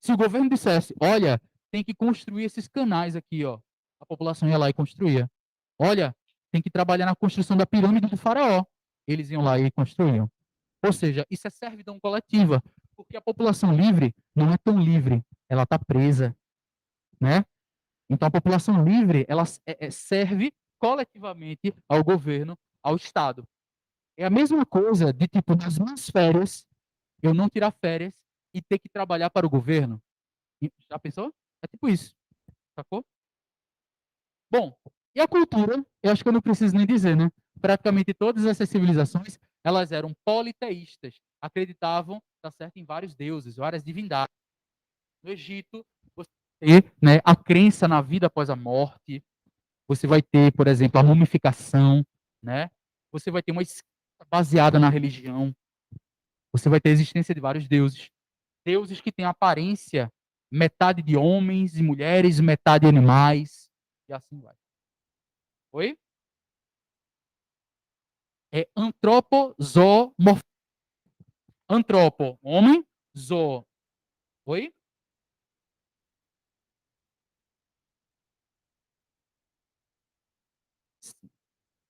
Se o governo dissesse, olha, tem que construir esses canais aqui, ó, a população ia lá e construía. Olha, tem que trabalhar na construção da pirâmide do faraó. Eles iam lá e construíam. Ou seja, isso é servidão coletiva, porque a população livre não é tão livre, ela está presa, né? Então a população livre, ela serve coletivamente ao governo, ao Estado. É a mesma coisa de tipo nas minhas férias, eu não tirar férias e ter que trabalhar para o governo. Já pensou? É tipo isso, sacou? Bom, e a cultura, eu acho que eu não preciso nem dizer, né? Praticamente todas essas civilizações, elas eram politeístas, acreditavam, tá certo, em vários deuses, várias divindades. No Egito, você tem, né, a crença na vida após a morte, você vai ter, por exemplo, a mumificação, né? Você vai ter uma escrita baseada na religião, você vai ter a existência de vários deuses, deuses que têm aparência metade de homens e mulheres, metade de animais, e assim vai. Oi? É antropozoomorfismo. Antropo, homem, zo. Oi?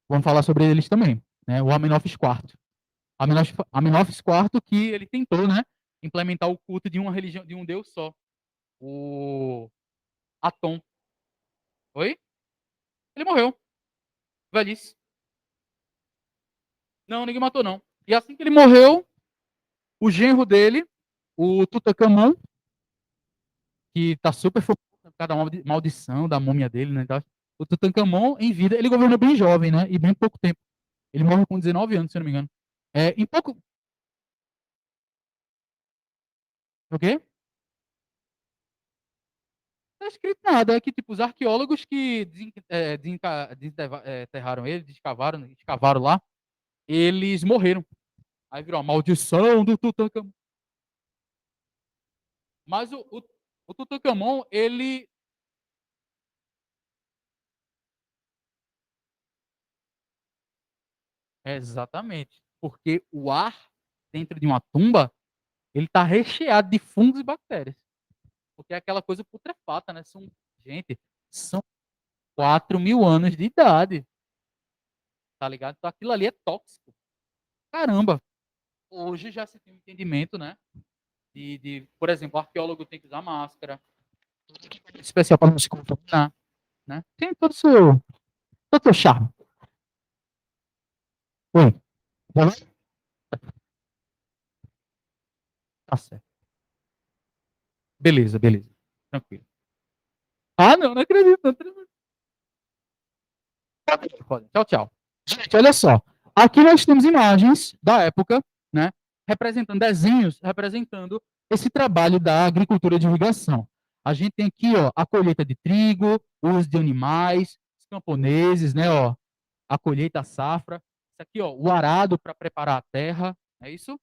Vamos falar sobre eles também, né? O Amenófis IV. Amenófis IV que ele tentou, né, implementar o culto de uma religião, de um deus só, o Atom. Oi? Ele morreu, velhice. Não, ninguém matou não. E assim que ele morreu, o genro dele, o Tutankhamon, que tá super focado por causa da maldição da múmia dele, né? O Tutankhamon, em vida, ele governou bem jovem, né? E bem pouco tempo. Ele morre com 19 anos, se eu não me engano. Em pouco. O quê? Não tá escrito nada. É que, tipo, os arqueólogos que desenterraram ele, escavaram lá, eles morreram. Aí virou a maldição do Tutankhamon. Mas o Tutankhamon, ele. Exatamente. Porque o ar dentro de uma tumba, ele tá recheado de fungos e bactérias. Porque é aquela coisa putrefata, né? Gente, são 4.000 anos de idade, tá ligado? Então aquilo ali é tóxico. Caramba, hoje já se tem um entendimento, né? Por exemplo, o arqueólogo tem que usar máscara, especial para não se contaminar, né? Tem todo o seu charme. Oi, tá bem? Tá certo. Beleza, beleza. Tranquilo. Ah, não, não acredito. Não acredito. Pode. Tchau, tchau. Gente, olha só. Aqui nós temos imagens da época, né? Representando desenhos, representando esse trabalho da agricultura de irrigação. A gente tem aqui, ó, a colheita de trigo, o uso de animais, os camponeses, né, ó, a colheita, a safra. Isso aqui, ó, o arado para preparar a terra, é isso?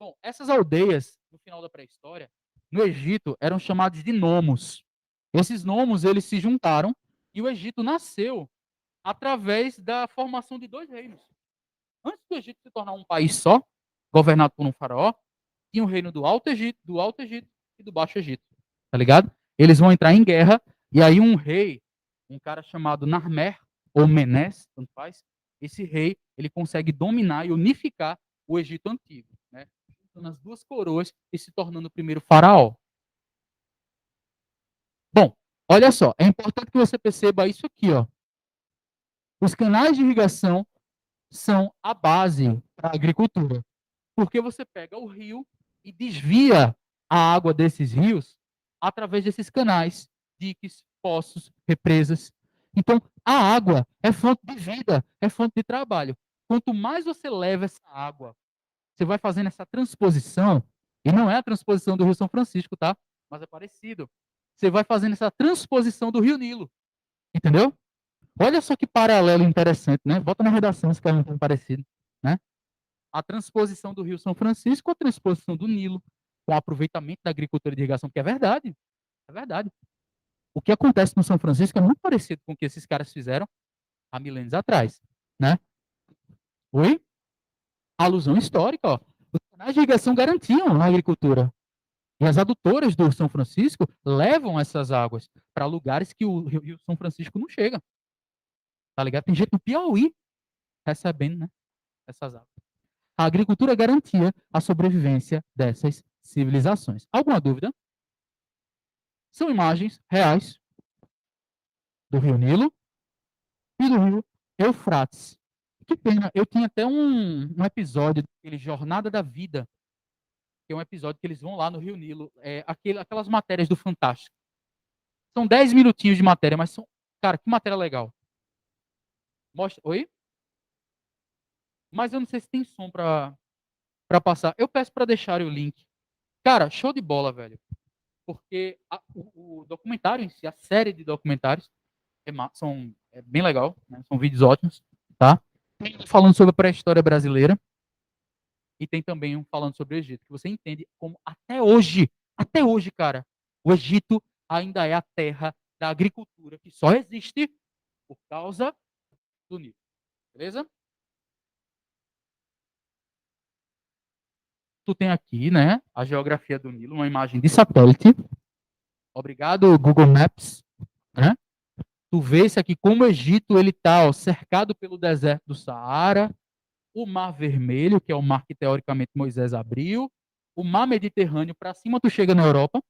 Bom, essas aldeias, no final da pré-história, no Egito, eram chamados de nomos. Esses nomos, eles se juntaram e o Egito nasceu através da formação de dois reinos. Antes do Egito se tornar um país só, governado por um faraó, tinha o reino do Alto Egito e do Baixo Egito, tá ligado? Eles vão entrar em guerra e aí um rei, um cara chamado Narmer ou Menes, tanto faz, esse rei, ele consegue dominar e unificar o Egito antigo, né? Juntando as duas coroas e se tornando o primeiro faraó. Bom, olha só, é importante que você perceba isso aqui, ó. Os canais de irrigação são a base para a agricultura, porque você pega o rio e desvia a água desses rios através desses canais, diques, poços, represas. Então, a água é fonte de vida, é fonte de trabalho. Quanto mais você leva essa água, você vai fazendo essa transposição, e não é a transposição do Rio São Francisco, tá? Mas é parecido. Você vai fazendo essa transposição do Rio Nilo, entendeu? Olha só que paralelo interessante, né? Bota na redação se quer um parecido, né? a transposição do Rio São Francisco, a transposição do Nilo, com o aproveitamento da agricultura de irrigação, que é verdade. É verdade. O que acontece no São Francisco é muito parecido com o que esses caras fizeram há milênios atrás, né? Oi? Alusão histórica, ó. Os canais de irrigação garantiam a agricultura. E as adutoras do São Francisco levam essas águas para lugares que o Rio São Francisco não chega. Tá ligado? Tem gente no Piauí recebendo, né, essas águas. A agricultura garantia a sobrevivência dessas civilizações. Alguma dúvida? São imagens reais do Rio Nilo e do Rio Eufrates. Que pena, eu tinha até um episódio daquele Jornada da Vida, que é um episódio que eles vão lá no Rio Nilo, aquelas matérias do Fantástico. São 10 minutinhos de matéria, mas são, cara, que matéria legal. Mostra, oi? Mas eu não sei se tem som para passar. Eu peço para deixarem o link. Cara, show de bola, velho. Porque o documentário em si, a série de documentários, é bem legal, né? São vídeos ótimos, tá? Tem um falando sobre a pré-história brasileira e tem também um falando sobre o Egito, que você entende como até hoje, cara, o Egito ainda é a terra da agricultura que só existe por causa do Nilo, beleza? Tu tem aqui, né, a geografia do Nilo, uma imagem de satélite. Obrigado, Google Maps, né? Tu vê isso aqui, como o Egito ele está cercado pelo deserto do Saara, o Mar Vermelho, que é o mar que teoricamente Moisés abriu, o Mar Mediterrâneo, para cima tu chega na Europa.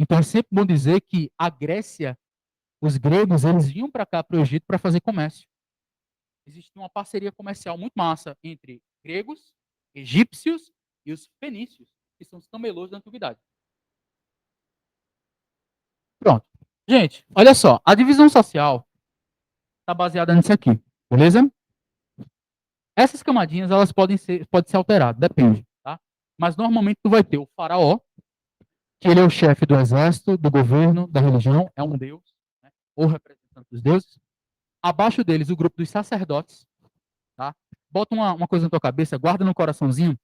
Então é sempre bom dizer que a Grécia, os gregos, eles vinham para cá, para o Egito, para fazer comércio. Existia uma parceria comercial muito massa entre gregos, egípcios e os fenícios, que são os camelôs da antiguidade. Pronto. Gente, olha só, a divisão social está baseada nisso aqui, beleza? Essas camadinhas, elas podem ser alteradas, depende, tá? Mas normalmente tu vai ter o faraó, que ele é o chefe do exército, do governo, da religião, é um deus, né? Ou representante dos deuses. Abaixo deles, o grupo dos sacerdotes, tá? Bota uma coisa na tua cabeça, guarda no coraçãozinho.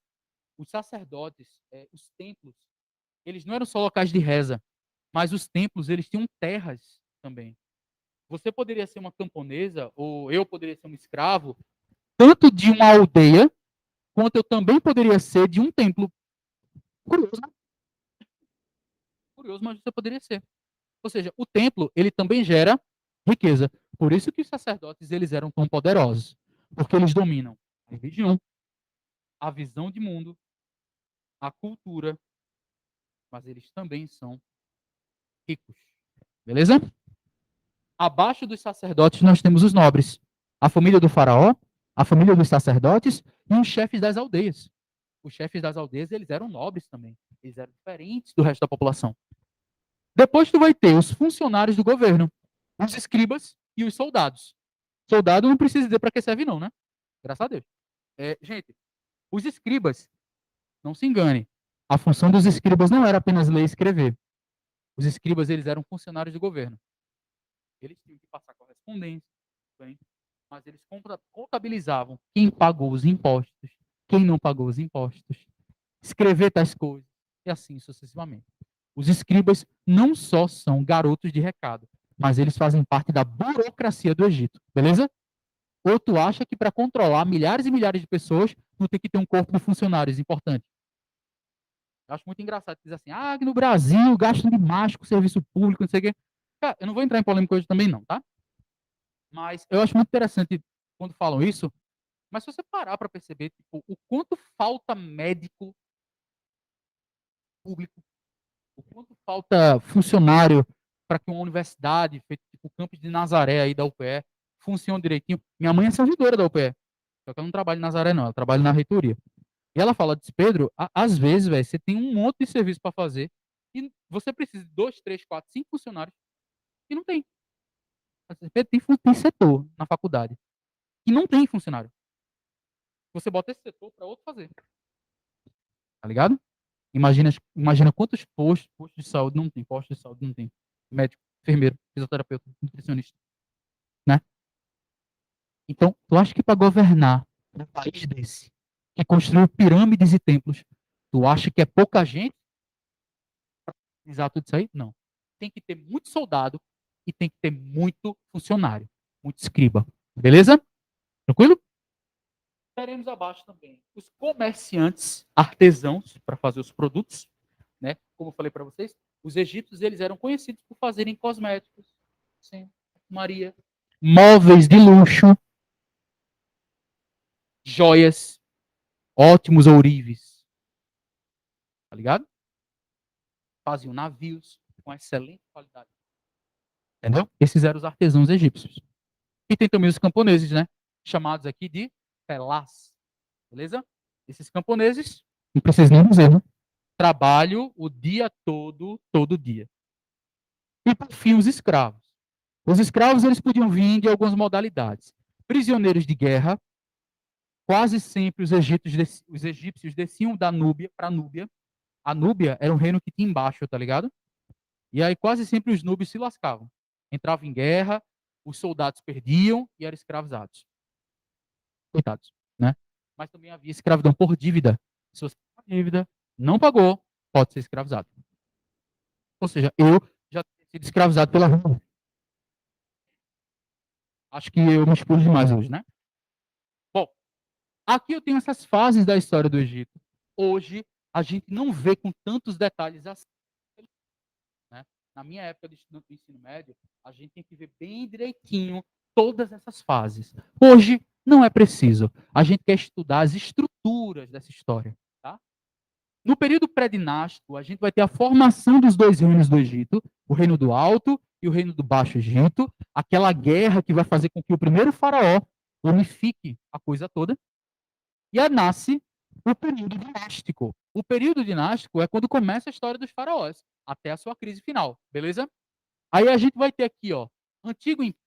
Os sacerdotes, os templos, eles não eram só locais de reza, mas os templos, eles tinham terras também. Você poderia ser uma camponesa, ou eu poderia ser um escravo, tanto de uma aldeia, quanto eu também poderia ser de um templo. Curioso, né? Curioso, mas você poderia ser. Ou seja, o templo, ele também gera riqueza. Por isso que os sacerdotes, eles eram tão poderosos. Porque eles dominam a religião, a visão de mundo, a cultura, mas eles também são ricos. Beleza? Abaixo dos sacerdotes, nós temos os nobres. A família do faraó, a família dos sacerdotes e os chefes das aldeias. Os chefes das aldeias, eles eram nobres também. Eles eram diferentes do resto da população. Depois tu vai ter os funcionários do governo, os escribas e os soldados. Soldado não precisa dizer para que serve não, né? Graças a Deus. Gente, os escribas, não se engane, a função dos escribas não era apenas ler e escrever. Os escribas, eles eram funcionários do governo. Eles tinham que passar correspondência, bem, mas eles contabilizavam quem pagou os impostos, quem não pagou os impostos, escrever tais coisas, e assim sucessivamente. Os escribas não só são garotos de recado, mas eles fazem parte da burocracia do Egito, beleza? Ou tu acha que para controlar milhares e milhares de pessoas, não tem que ter um corpo de funcionários importante? Eu acho muito engraçado dizer assim, no Brasil gastam demais com serviço público, não sei o quê. Cara, eu não vou entrar em polêmica hoje também não, tá? Mas eu acho muito interessante quando falam isso, mas se você parar para perceber tipo, o quanto falta médico público, o quanto falta funcionário para que uma universidade, feito tipo o campus de Nazaré aí da UPE, funcione direitinho. Minha mãe é servidora da UPE, só que eu não trabalho em Nazaré não, eu trabalho na reitoria. E ela fala, diz, Pedro, às vezes, velho, você tem um monte de serviço para fazer e você precisa de 2, 3, 4, 5 funcionários e não tem. Pedro, tem setor na faculdade que não tem funcionário. Você bota esse setor para outro fazer. Tá ligado? Imagina quantos postos de saúde não tem, postos de saúde não tem. Médico, enfermeiro, fisioterapeuta, nutricionista, né? Então, tu acha que para governar Um país desse, que construiu pirâmides e templos, tu acha que é pouca gente realizar tudo isso aí? Não. Tem que ter muito soldado e tem que ter muito funcionário, muito escriba. Beleza? Tranquilo? Teremos abaixo também os comerciantes, artesãos, para fazer os produtos, né? Como eu falei para vocês, os egípcios eles eram conhecidos por fazerem cosméticos, sim, Maria, móveis de luxo, joias, ótimos ourives, tá ligado? Faziam navios com excelente qualidade. Entendeu? Esses eram os artesãos egípcios. E tem também os camponeses, né? Chamados aqui de felás. Beleza? Esses camponeses, não precisa nem dizer, né? Trabalho o dia todo, todo dia. E por fim, os escravos. Os escravos eles podiam vir de algumas modalidades. Prisioneiros de guerra, quase sempre os egípcios desciam da Núbia para a Núbia. A Núbia era um reino que tinha embaixo, tá ligado? E aí quase sempre os núbios se lascavam. Entravam em guerra, os soldados perdiam e eram escravizados. Coitados, né? Mas também havia escravidão por dívida. Se você tem uma dívida, não pagou, pode ser escravizado. Ou seja, eu já tenho sido escravizado pela rua. Acho que eu me expus demais hoje, né? Bom, aqui eu tenho essas fases da história do Egito. Hoje, a gente não vê com tantos detalhes assim. Né? Na minha época de estudante do ensino médio, a gente tem que ver bem direitinho todas essas fases. Hoje, não é preciso. A gente quer estudar as estruturas dessa história. Tá? No período pré-dinástico, a gente vai ter a formação dos dois reinos do Egito, o reino do Alto e o reino do Baixo Egito, aquela guerra que vai fazer com que o primeiro faraó unifique a coisa toda, e aí nasce o período dinástico. O período dinástico é quando começa a história dos faraós, até a sua crise final, beleza? Aí a gente vai ter aqui, ó, Antigo Império,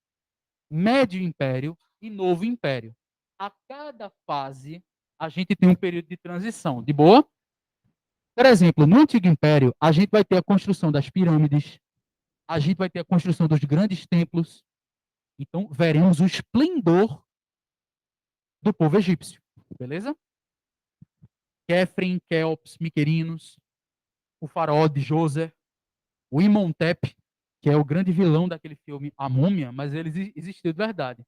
Médio Império e Novo Império. A cada fase, a gente tem um período de transição, de boa? Por exemplo, no Antigo Império, a gente vai ter a construção das pirâmides, a gente vai ter a construção dos grandes templos. Então, veremos o esplendor do povo egípcio, beleza? Kefren, Keops, Miquerinos, o faraó de Djoser, o Imhotep, que é o grande vilão daquele filme A Múmia, mas ele existiu de verdade.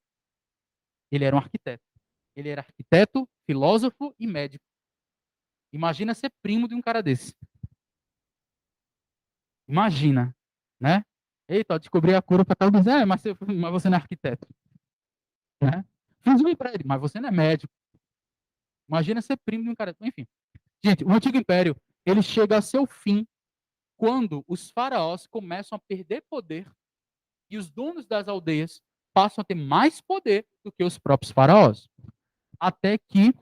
Ele era um arquiteto. Ele era arquiteto, filósofo e médico. Imagina ser primo de um cara desse. Imagina, né? Eita, descobri a cura para tal doença. Mas você não é arquiteto, né? Fiz um empréstimo, mas você não é médico. Imagina ser primo de um cara. Enfim, gente, o Antigo Império ele chega a seu fim quando os faraós começam a perder poder e os donos das aldeias passam a ter mais poder do que os próprios faraós. Até que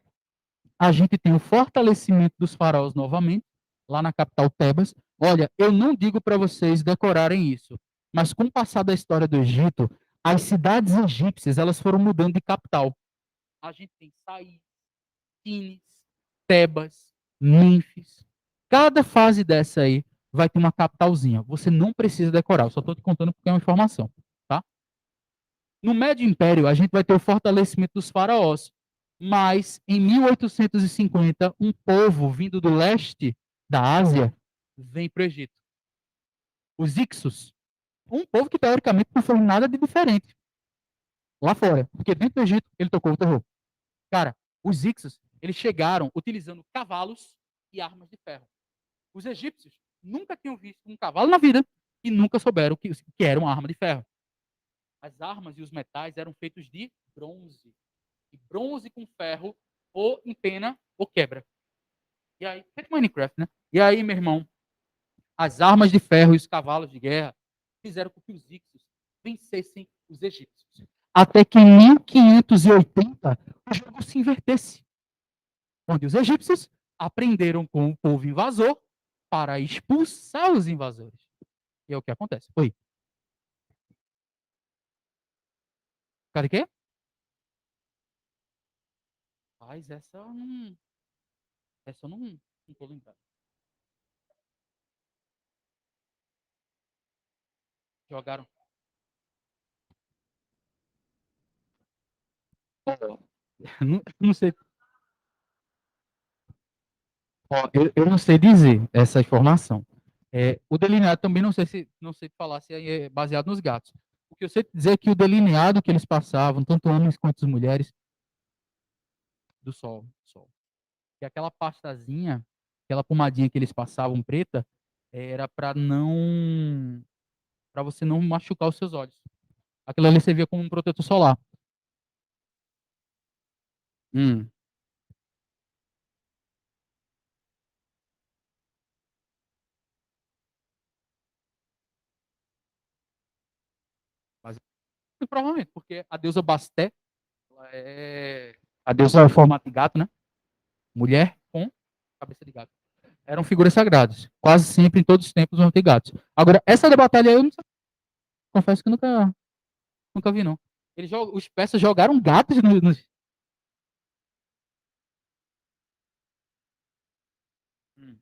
a gente tem o fortalecimento dos faraós novamente, lá na capital Tebas. Olha, eu não digo para vocês decorarem isso, mas com o passar da história do Egito, as cidades egípcias elas foram mudando de capital. A gente tem Sais, Tines, Tebas, Mênfis. Cada fase dessa aí vai ter uma capitalzinha. Você não precisa decorar, eu só estou te contando porque é uma informação. Tá? No Médio Império, a gente vai ter o fortalecimento dos faraós. Mas, em 1850, um povo vindo do leste da Ásia vem para o Egito. Os Ixos. Um povo que, teoricamente, não foi nada de diferente lá fora. Porque dentro do Egito, ele tocou o terror. Cara, os Ixos, eles chegaram utilizando cavalos e armas de ferro. Os egípcios nunca tinham visto um cavalo na vida e nunca souberam que era uma arma de ferro. As armas e os metais eram feitos de bronze. E bronze com ferro ou empena ou quebra. E aí, feito Minecraft, né? E aí, meu irmão, as armas de ferro e os cavalos de guerra fizeram com que os ixos vencessem os egípcios. Até que em 1580 o jogo se invertesse, onde os egípcios aprenderam com o povo invasor para expulsar os invasores. E é o que acontece. Oi. Cadê quê? Mas essa eu não tô lembrando. Jogaram. Não sei, ó, eu não sei dizer essa informação. O delineado também não sei falar se é baseado nos gatos. O que eu sei dizer é que o delineado que eles passavam, tanto homens quanto as mulheres, do sol, que aquela pastazinha, aquela pomadinha que eles passavam preta, era para você não machucar os seus olhos. Aquilo ali servia como um protetor solar. Hum, mas provavelmente, porque a deusa Basté, ela é a deusa em formato de gato, né? Mulher com cabeça de gato. Eram figuras sagradas. Quase sempre, em todos os tempos, vão ter gatos. Agora, essa da batalha eu não confesso que nunca vi, não. Os persas jogaram gatos nos. Hum,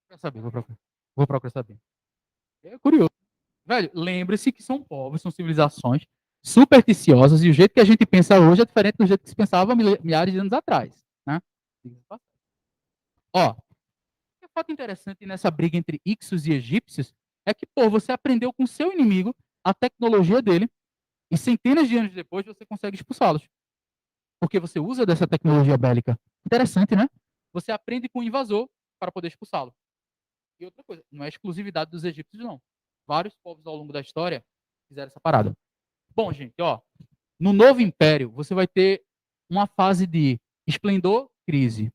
Quero saber, vou procurar. Vou procurar saber. É curioso. Velho, lembre-se que são povos, são civilizações supersticiosas e o jeito que a gente pensa hoje é diferente do jeito que se pensava milhares de anos atrás, né? Ó, um fato interessante nessa briga entre Ixos e egípcios é que, pô, você aprendeu com seu inimigo a tecnologia dele e centenas de anos depois você consegue expulsá-los, porque você usa dessa tecnologia bélica. Interessante, né? Você aprende com o invasor para poder expulsá-lo. E outra coisa, não é exclusividade dos egípcios, não. Vários povos ao longo da história fizeram essa parada. Bom, gente, ó, no novo império, você vai ter uma fase de esplendor, crise,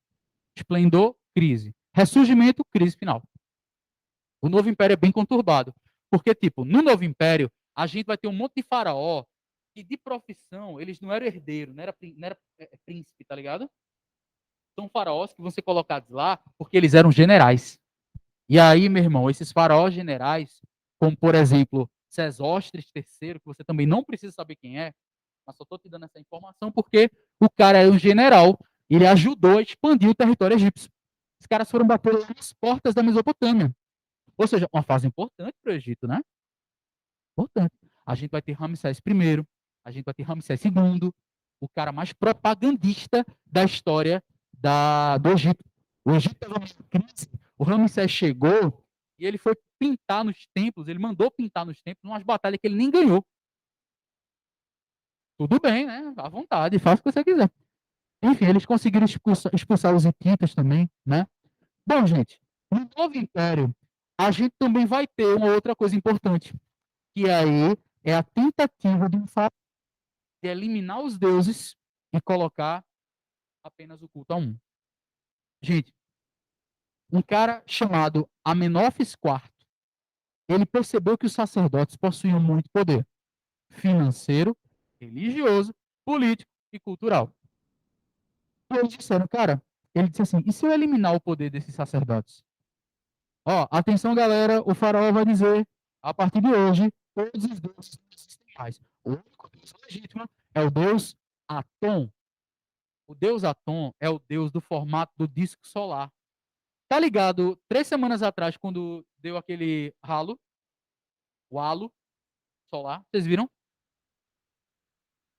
ressurgimento, crise final. O novo império é bem conturbado, porque, tipo, no novo império, a gente vai ter um monte de faraó que, de profissão, eles não eram herdeiros, não era príncipe, tá ligado? São faraós que vão ser colocados lá porque eles eram generais. E aí, meu irmão, esses faraós generais, como, por exemplo, Sesostris III, que você também não precisa saber quem é, mas só estou te dando essa informação porque o cara é um general, ele ajudou a expandir o território egípcio. Os caras foram bater nas portas da Mesopotâmia. Ou seja, uma fase importante para o Egito, né? Importante. A gente vai ter Ramsés I, a gente vai ter Ramsés II, o cara mais propagandista da história do Egito. O Egito estava em crise, o Ramsés chegou e ele foi pintar nos templos, ele mandou pintar nos templos, umas batalhas que ele nem ganhou. Tudo bem, né? À vontade, faça o que você quiser. Enfim, eles conseguiram expulsar os hititas também, né? Bom, gente, no novo império, a gente também vai ter uma outra coisa importante, que aí é a tentativa de eliminar os deuses e colocar apenas o culto a um. Gente, um cara chamado Amenófis IV, ele percebeu que os sacerdotes possuíam muito poder financeiro, religioso, político e cultural. E eles disseram, cara, ele disse assim, e se eu eliminar o poder desses sacerdotes? Ó, atenção, galera, o faraó vai dizer, a partir de hoje, todos os deuses não existem mais. O único deus legítimo é o deus Atom. O deus Atom é o deus do formato do disco solar. Tá ligado? 3 semanas atrás, quando deu aquele o halo solar, vocês viram?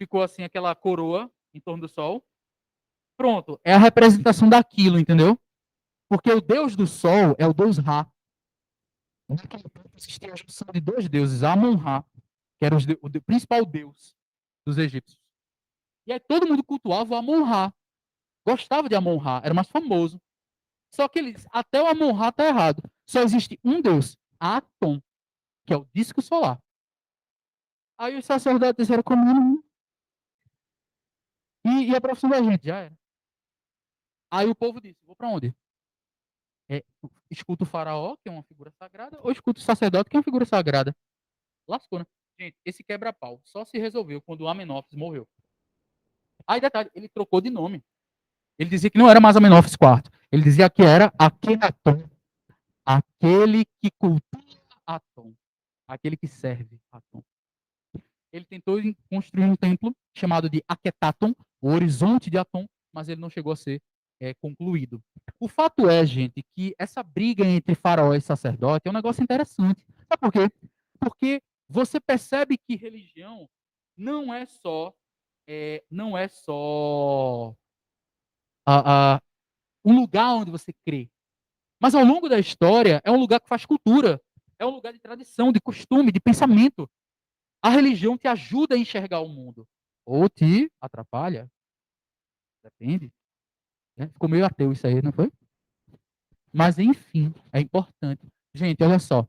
Ficou assim aquela coroa em torno do Sol. Pronto, é a representação daquilo, entendeu? Porque o deus do Sol é o deus Ra. Naquele tempo existia a junção de dois deuses, Amon-Ra, que era o principal deus dos egípcios. E aí todo mundo cultuava o Amon-Ra, gostava de Amon-Ra, era mais famoso. Só que até o Amon-Ra tá errado. Só existe um deus, Atom, que é o disco solar. Aí os sacerdotes disseram como e a profissão da gente já era. Aí o povo disse: vou para onde? É, escuta o faraó, que é uma figura sagrada, ou escuta o sacerdote, que é uma figura sagrada. Lascou, né? Gente, esse quebra-pau só se resolveu quando o Amenófis morreu. Aí, detalhe, ele trocou de nome. Ele dizia que não era mais Amenófis IV. Ele dizia que era Akhenaton, aquele que cultua Atom, aquele que serve Atom. Ele tentou construir um templo chamado de Akhenaton, o horizonte de Atom, mas ele não chegou a ser concluído. O fato é, gente, que essa briga entre faraó e sacerdote é um negócio interessante. Sabe por quê? Porque você percebe que religião não é só não é só a, a, um lugar onde você crê, mas ao longo da história é um lugar que faz cultura, é um lugar de tradição, de costume, de pensamento. A religião te ajuda a enxergar o mundo, ou te atrapalha, depende. Né? Ficou meio ateu isso aí, não foi? Mas, enfim, é importante. Gente, olha só.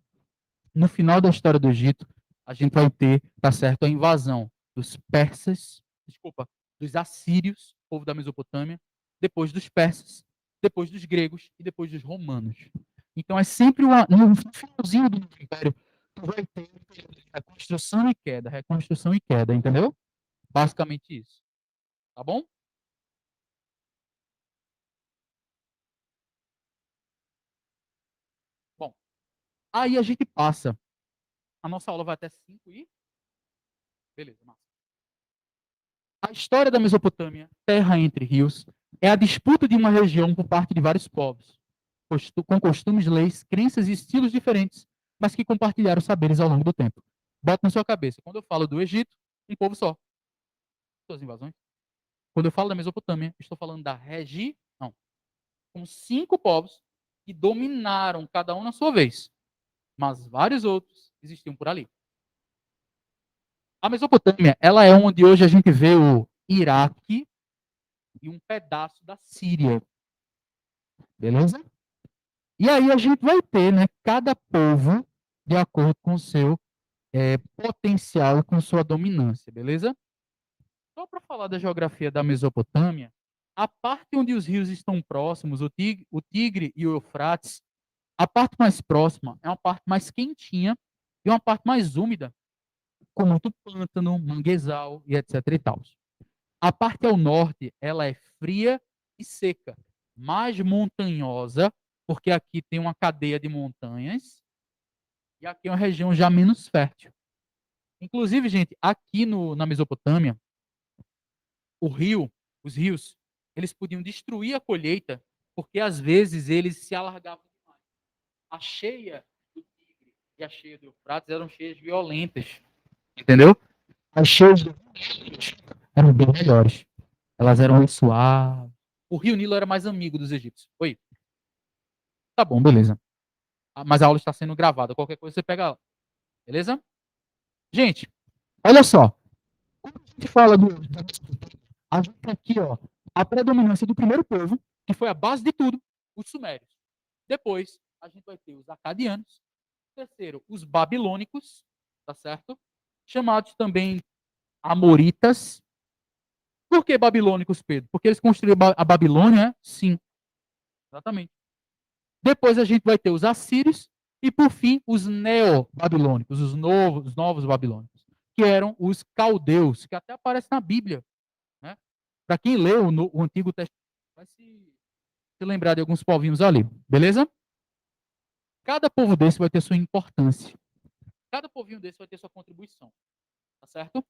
No final da história do Egito, a gente vai ter, tá certo, a invasão dos persas, desculpa, dos assírios, povo da Mesopotâmia, depois dos persas, depois dos gregos e depois dos romanos. Então é sempre no finalzinho do Império que vai ter reconstrução e queda, entendeu? Basicamente isso. Tá bom? Bom, aí a gente passa. A nossa aula vai até 5 e. Beleza, massa. A história da Mesopotâmia, terra entre rios, é a disputa de uma região por parte de vários povos, com costumes, leis, crenças e estilos diferentes, mas que compartilharam saberes ao longo do tempo. Bota na sua cabeça, quando eu falo do Egito, um povo só, suas invasões. Quando eu falo da Mesopotâmia, estou falando da região, com 5 povos que dominaram cada um na sua vez, mas vários outros existiam por ali. A Mesopotâmia, ela é onde hoje a gente vê o Iraque e um pedaço da Síria, beleza? E aí a gente vai ter, né, cada povo de acordo com o seu potencial e com sua dominância, beleza? Só para falar da geografia da Mesopotâmia, a parte onde os rios estão próximos, o Tigre e o Eufrates, a parte mais próxima é uma parte mais quentinha e uma parte mais úmida, com muito pântano, manguezal e etc e tal. A parte ao norte, ela é fria e seca, mais montanhosa, porque aqui tem uma cadeia de montanhas, e aqui é uma região já menos fértil. Inclusive, gente, aqui na Mesopotâmia, o rio, os rios, eles podiam destruir a colheita, porque às vezes eles se alargavam demais. A cheia do Tigre e a cheia do Eufrates eram cheias violentas, entendeu? As cheias do eram bem melhores. Elas eram suaves. O rio Nilo era mais amigo dos egípcios. Oi? Tá bom, beleza. Mas a aula está sendo gravada. Qualquer coisa você pega lá. Beleza? Gente, olha só. Quando a gente fala a gente tem aqui, ó, a predominância do primeiro povo, que foi a base de tudo, os sumérios. Depois, a gente vai ter os acadianos. Terceiro, os babilônicos, tá certo? Chamados também amoritas. Por que babilônicos, Pedro? Porque eles construíram a Babilônia? Sim, exatamente. Depois a gente vai ter os assírios e, por fim, os neo-babilônicos, os novos babilônicos, que eram os caldeus, que até aparecem na Bíblia. Né? Para quem leu o Antigo Testamento, vai se lembrar de alguns povinhos ali, beleza? Cada povo desse vai ter sua importância. Cada povinho desse vai ter sua contribuição, tá certo?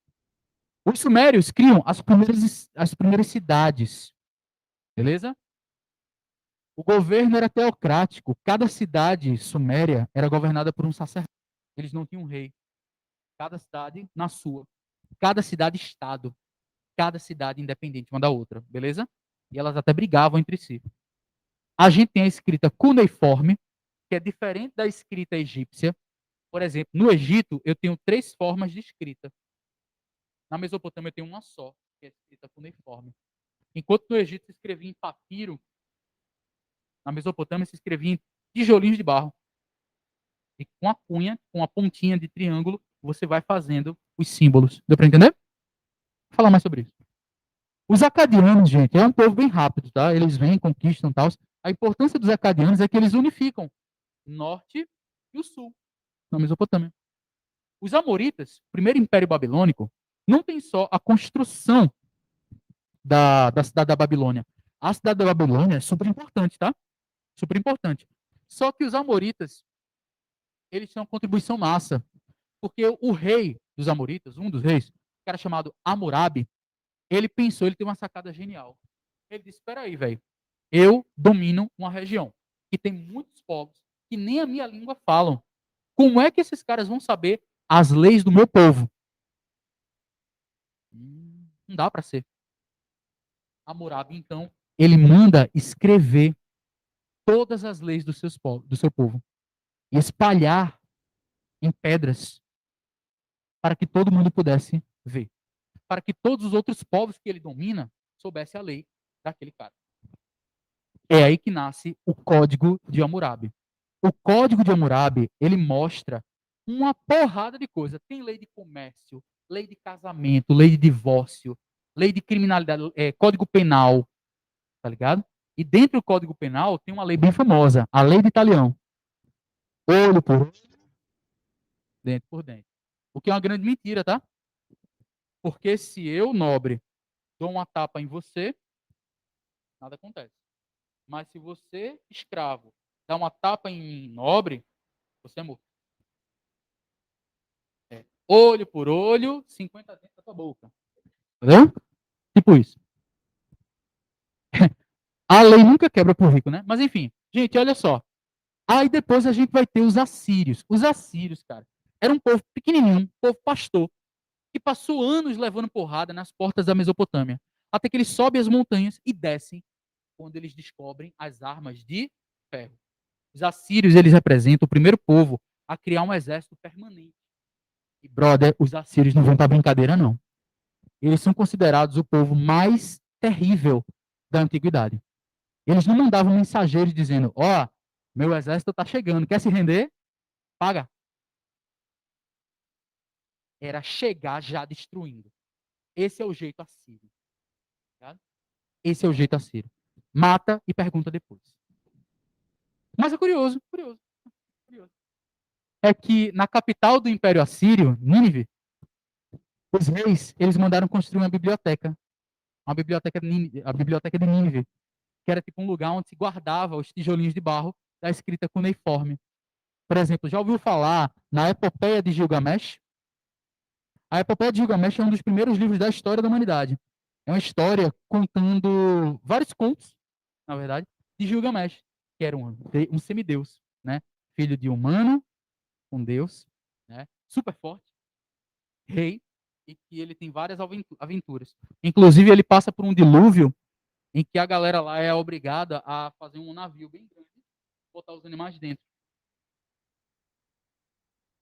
Os sumérios criam as primeiras cidades, beleza? O governo era teocrático. Cada cidade suméria era governada por um sacerdote. Eles não tinham um rei. Cada cidade na sua. Cada cidade estado. Cada cidade independente uma da outra, beleza? E elas até brigavam entre si. A gente tem a escrita cuneiforme, que é diferente da escrita egípcia. Por exemplo, no Egito eu tenho 3 formas de escrita. Na Mesopotâmia eu tenho uma só, que é a escrita cuneiforme. Enquanto no Egito se escrevia em papiro, na Mesopotâmia se escrevia em tijolinhos de barro. E com a cunha, com a pontinha de triângulo, você vai fazendo os símbolos. Deu para entender? Vou falar mais sobre isso. Os acadianos, gente, é um povo bem rápido, tá? Eles vêm, conquistam e tal. A importância dos acadianos é que eles unificam o norte e o sul, na Mesopotâmia. Os amoritas, o primeiro império babilônico, não tem só a construção da cidade da Babilônia. A cidade da Babilônia é super importante, tá? Super importante. Só que os amoritas, eles têm uma contribuição massa. Porque o rei dos amoritas, um dos reis, um cara chamado Hammurabi, ele pensou, ele tem uma sacada genial. Ele disse: espera aí, velho, eu domino uma região que tem muitos povos que nem a minha língua falam. Como é que esses caras vão saber as leis do meu povo? Não dá para ser. Hammurabi, então, ele manda escrever todas as leis do seu povo e espalhar em pedras para que todo mundo pudesse ver, para que todos os outros povos que ele domina soubessem a lei daquele cara. É aí que nasce o Código de Hammurabi. O Código de Hammurabi, ele mostra uma porrada de coisa. Tem lei de comércio, lei de casamento, lei de divórcio, lei de criminalidade, código penal, tá ligado? E dentro do Código Penal tem uma lei bem famosa, a Lei de Talião. Olho por olho, dente por dente. O que é uma grande mentira, tá? Porque se eu, nobre, dou uma tapa em você, nada acontece. Mas se você, escravo, dá uma tapa em mim, nobre, você é morto. É. Olho por olho, 50 dentro da tua boca. Entendeu? Tipo isso. A lei nunca quebra por rico, né? Mas enfim, gente, olha só. Aí depois a gente vai ter os assírios. Os assírios, cara, era um povo pequenininho, um povo pastor, que passou anos levando porrada nas portas da Mesopotâmia, até que eles sobem as montanhas e descem quando eles descobrem as armas de ferro. Os assírios, eles representam o primeiro povo a criar um exército permanente. E, brother, os assírios não vão para brincadeira, não. Eles são considerados o povo mais terrível da antiguidade. Eles não mandavam mensageiros dizendo: ó, meu exército está chegando, quer se render? Paga. Era chegar já destruindo. Esse é o jeito assírio. Tá? Esse é o jeito assírio. Mata e pergunta depois. Mas é curioso, curioso, curioso. É que na capital do Império Assírio, Nínive, os reis, eles mandaram construir uma biblioteca, a biblioteca de Nínive, que era tipo um lugar onde se guardava os tijolinhos de barro da escrita cuneiforme. Por exemplo, já ouviu falar na Epopeia de Gilgamesh? A Epopeia de Gilgamesh é um dos primeiros livros da história da humanidade. É uma história contando vários contos, na verdade, de Gilgamesh, que era um semideus, né? Filho de humano, um deus, né? Super forte, rei, e que ele tem várias aventuras. Inclusive, ele passa por um dilúvio em que a galera lá é obrigada a fazer um navio bem grande, botar os animais dentro.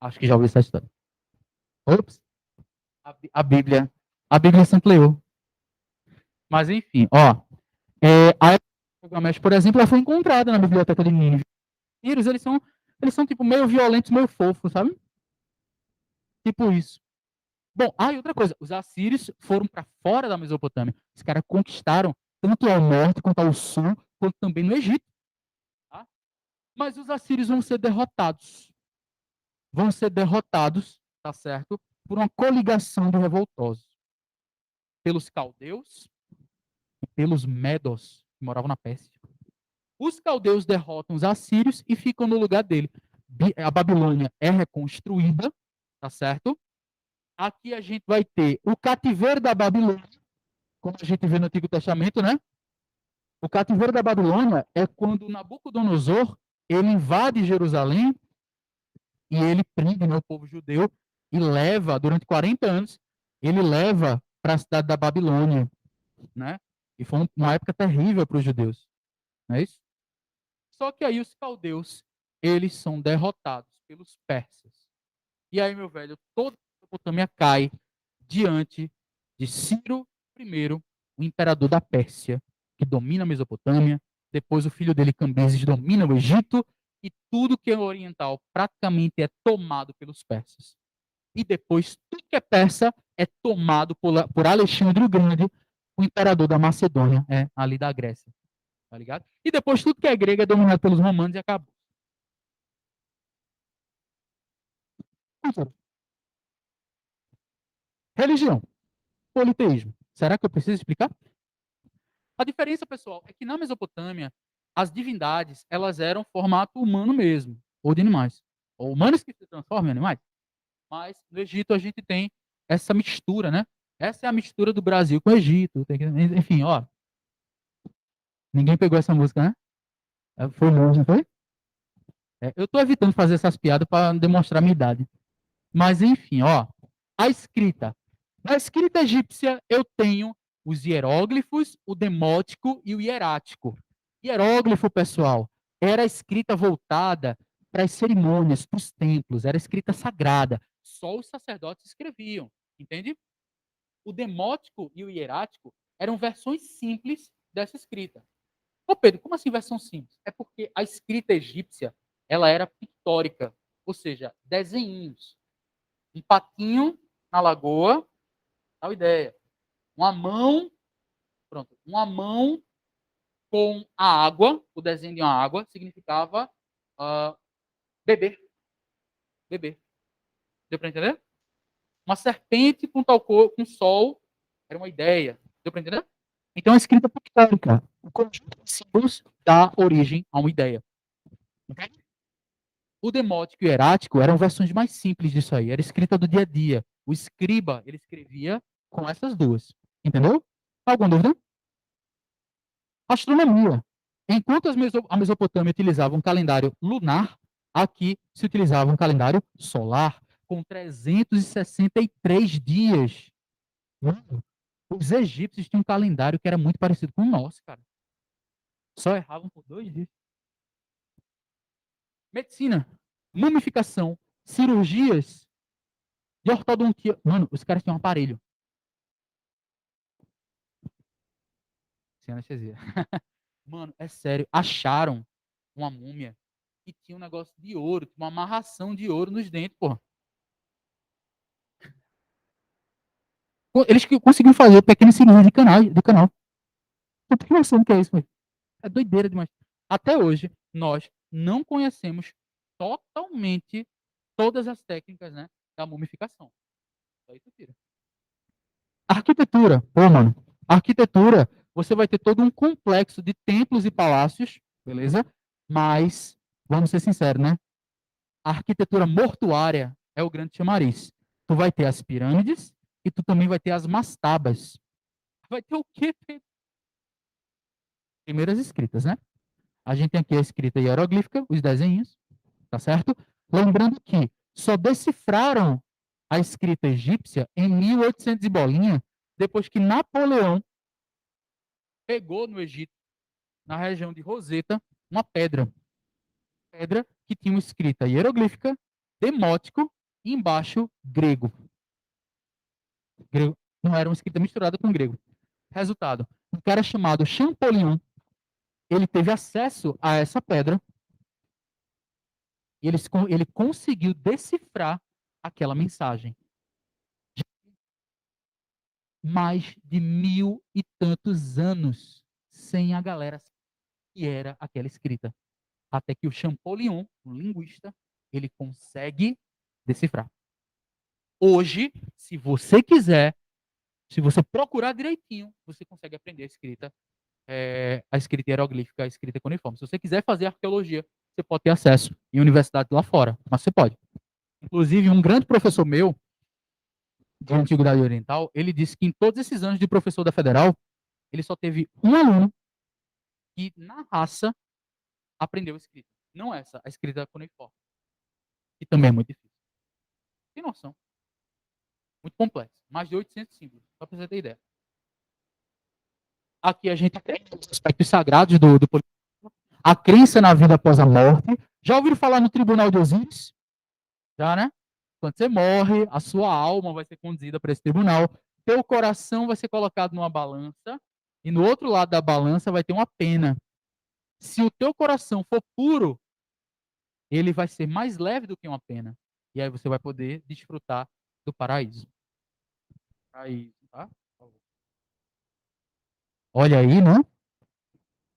Acho que já ouvi essa história. Ops, a Bíblia. A Bíblia sempre leu. Mas enfim, ó. A Gilgamesh, por exemplo, ela foi encontrada na biblioteca de Nínive. Eles são tipo meio violentos, meio fofos, sabe? Tipo isso. Bom, e outra coisa, os assírios foram para fora da Mesopotâmia. Os caras conquistaram tanto ao norte quanto ao sul, quanto também no Egito. Tá? Mas os assírios vão ser derrotados. Vão ser derrotados, tá certo? Por uma coligação de revoltosos. Pelos caldeus e pelos medos, que moravam na Pérsia. Os caldeus derrotam os assírios e ficam no lugar dele. A Babilônia é reconstruída, tá certo? Aqui a gente vai ter o cativeiro da Babilônia, como a gente vê no Antigo Testamento, né? O cativeiro da Babilônia é quando Nabucodonosor ele invade Jerusalém e ele prende, né, o povo judeu e leva, durante 40 anos, ele leva para a cidade da Babilônia, né? E foi uma época terrível para os judeus, não é isso? Só que aí os caldeus, eles são derrotados pelos persas. E aí, meu velho, toda a Mesopotâmia cai diante de Ciro I, o imperador da Pérsia, que domina a Mesopotâmia. Depois o filho dele, Cambises, domina o Egito. E tudo que é oriental praticamente é tomado pelos persas. E depois tudo que é persa é tomado por Alexandre o Grande, o imperador da Macedônia, ali da Grécia. Tá ligado? E depois tudo que é grego é dominado pelos romanos e acabou. Religião, politeísmo. Será que eu preciso explicar? A diferença, pessoal, é que na Mesopotâmia, as divindades, elas eram formato humano mesmo, ou de animais. Ou humanos que se transformam em animais. Mas no Egito a gente tem essa mistura, né? Essa é a mistura do Brasil com o Egito. Enfim, ó. Ninguém pegou essa música, né? Foi longe, não foi? Eu estou evitando fazer essas piadas para demonstrar minha idade. Mas, enfim, ó. A escrita. Na escrita egípcia, eu tenho os hieróglifos, o demótico e o hierático. Hieróglifo, pessoal, era a escrita voltada para as cerimônias, para os templos, era a escrita sagrada. Só os sacerdotes escreviam, entende? O demótico e o hierático eram versões simples dessa escrita. Ô Pedro, como assim versão simples? É porque a escrita egípcia, ela era pictórica, ou seja, desenhinhos. Um patinho na lagoa, tal ideia. Uma mão, pronto, uma mão com a água, o desenho de uma água, significava beber. Beber. Deu para entender? Uma serpente com tal cor, com sol, era uma ideia. Deu para entender? Então, a escrita pictórica, o conjunto de símbolos dá origem a uma ideia. Okay? O demótico e o hierático eram versões mais simples disso aí. Era escrita do dia a dia. O escriba, ele escrevia com essas duas. Entendeu? Alguma dúvida? Astronomia. Enquanto a Mesopotâmia utilizava um calendário lunar, aqui se utilizava um calendário solar, com 363 dias. Os egípcios tinham um calendário que era muito parecido com o nosso, cara. Só erravam por 2 dias. Medicina, mumificação, cirurgias de ortodontia. Mano, os caras tinham um aparelho. Sem anestesia. Mano, é sério. Acharam uma múmia que tinha um negócio de ouro, uma amarração de ouro nos dentes, pô. Eles conseguiram fazer pequenas cirurgias de canal. Eu tenho noção do que é isso, velho. É doideira demais. Até hoje, nós não conhecemos totalmente todas as técnicas, né, da mumificação. Só isso tira. Arquitetura. Pô, mano. Arquitetura, você vai ter todo um complexo de templos e palácios, beleza? Mas, vamos ser sinceros, né? A arquitetura mortuária é o grande chamariz. Tu vai ter as pirâmides e tu também vai ter as mastabas. Vai ter o quê? Primeiras escritas, né? A gente tem aqui a escrita hieroglífica, os desenhos, tá certo? Lembrando que só decifraram a escrita egípcia em 1800 e bolinha, depois que Napoleão pegou no Egito, na região de Roseta, uma pedra que tinha uma escrita hieroglífica, demótico e embaixo grego. Grego não era uma escrita misturada com grego. Resultado, um cara chamado Champollion, ele teve acesso a essa pedra e ele conseguiu decifrar aquela mensagem. Mais de 1000 e tantos anos sem a galera que era aquela escrita. Até que o Champollion, um linguista, ele consegue decifrar. Hoje, se você quiser, se você procurar direitinho, você consegue aprender a escrita hieroglífica, a escrita cuneiforme. Se você quiser fazer arqueologia, você pode ter acesso em universidade lá fora, mas você pode. Inclusive, um grande professor meu, de Antiguidade Oriental, ele disse que em todos esses anos de professor da Federal, ele só teve um aluno que, na raça, aprendeu escrita. Não essa, a escrita cuneiforme. Que também é muito difícil. Tem noção. Muito complexo. Mais de 800 símbolos, só para você ter ideia. Aqui a gente tem os aspectos sagrados do a crença na vida após a morte. Já ouviram falar no Tribunal de Osíris? Já, né? Quando você morre, a sua alma vai ser conduzida para esse tribunal. Teu coração vai ser colocado numa balança e no outro lado da balança vai ter uma pena. Se o teu coração for puro, ele vai ser mais leve do que uma pena. E aí você vai poder desfrutar do paraíso. Paraíso, tá? Olha aí, né?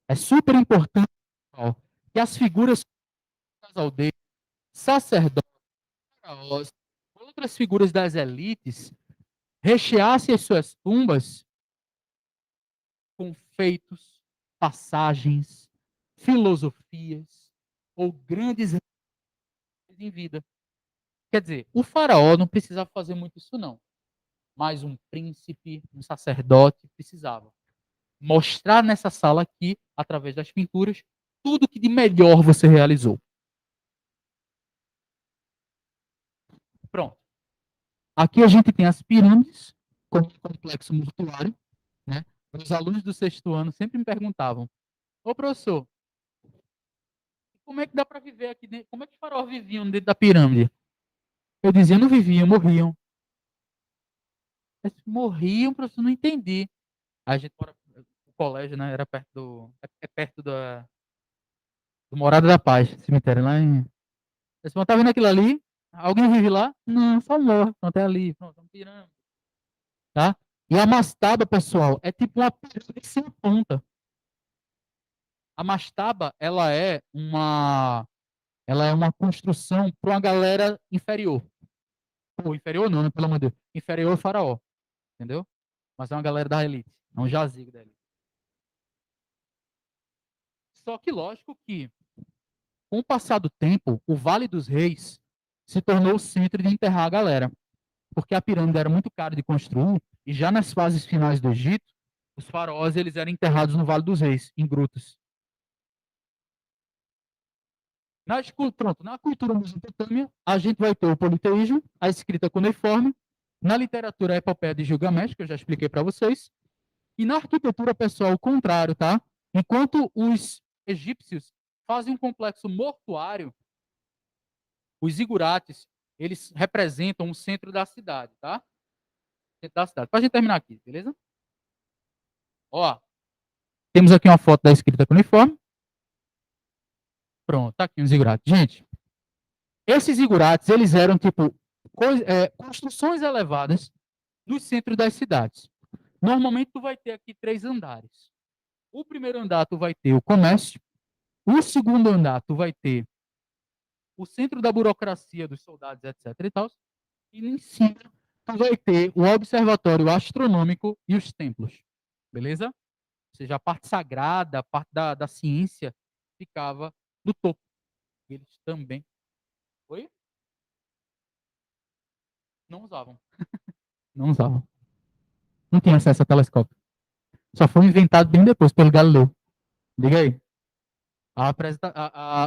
É super importante, pessoal, que as figuras das aldeias, sacerdotes, faraós, outras figuras das elites, recheassem as suas tumbas com feitos, passagens, filosofias ou grandes em vida. Quer dizer, o faraó não precisava fazer muito isso, não. Mas um príncipe, um sacerdote precisava mostrar nessa sala aqui, através das pinturas, tudo que de melhor você realizou. Pronto. Aqui a gente tem as pirâmides, como um complexo mortuário, né? Os alunos do sexto ano sempre me perguntavam: ô professor, como é que dá para viver aqui dentro? Como é que os faraós viviam dentro da pirâmide? Eu dizia: não viviam, morriam. Eles morriam, professor, não entendi. A gente mora, o colégio, né? Era perto é perto do Morada da Paz, cemitério lá em. Eles falaram: tá vendo aquilo ali? Alguém vive lá? Não, só morre. Pronto, é ali. Pronto, é uma pirâmide. Tá? E a mastaba, pessoal, é tipo uma pirâmide sem ponta. A mastaba, ela é uma construção para uma galera inferior. Ou inferior não, né, pelo amor de Deus. Inferior ao faraó, entendeu? Mas é uma galera da elite, é um jazigo da elite. Só que lógico que, com o passar do tempo, o Vale dos Reis se tornou o centro de enterrar a galera, porque a pirâmide era muito cara de construir e já nas fases finais do Egito, os faraós eles eram enterrados no Vale dos Reis, em grutas. Pronto, na cultura mesopotâmia, a gente vai ter o politeísmo, a escrita cuneiforme, na literatura a epopeia de Gilgamesh, que eu já expliquei para vocês, e na arquitetura, pessoal, o contrário, tá? Enquanto os egípcios fazem um complexo mortuário, os zigurates, eles representam o centro da cidade, tá? Centro da cidade. Para a gente terminar aqui, beleza? Ó, temos aqui uma foto da escrita cuneiforme. Pronto, tá aqui um zigurate. Gente, esses zigurates, eles eram tipo construções elevadas no centro das cidades. Normalmente tu vai ter aqui 3 andares. O primeiro andar tu vai ter o comércio, o segundo andar tu vai ter o centro da burocracia dos soldados, etc. e tal. E em cima tu vai ter o observatório astronômico e os templos. Beleza? Ou seja, a parte sagrada, a parte da ciência ficava no topo. Eles também. Oi? Não usavam. Não usavam. Não tinha acesso a telescópio. Só foi inventado bem depois pelo Galileu. Diga aí.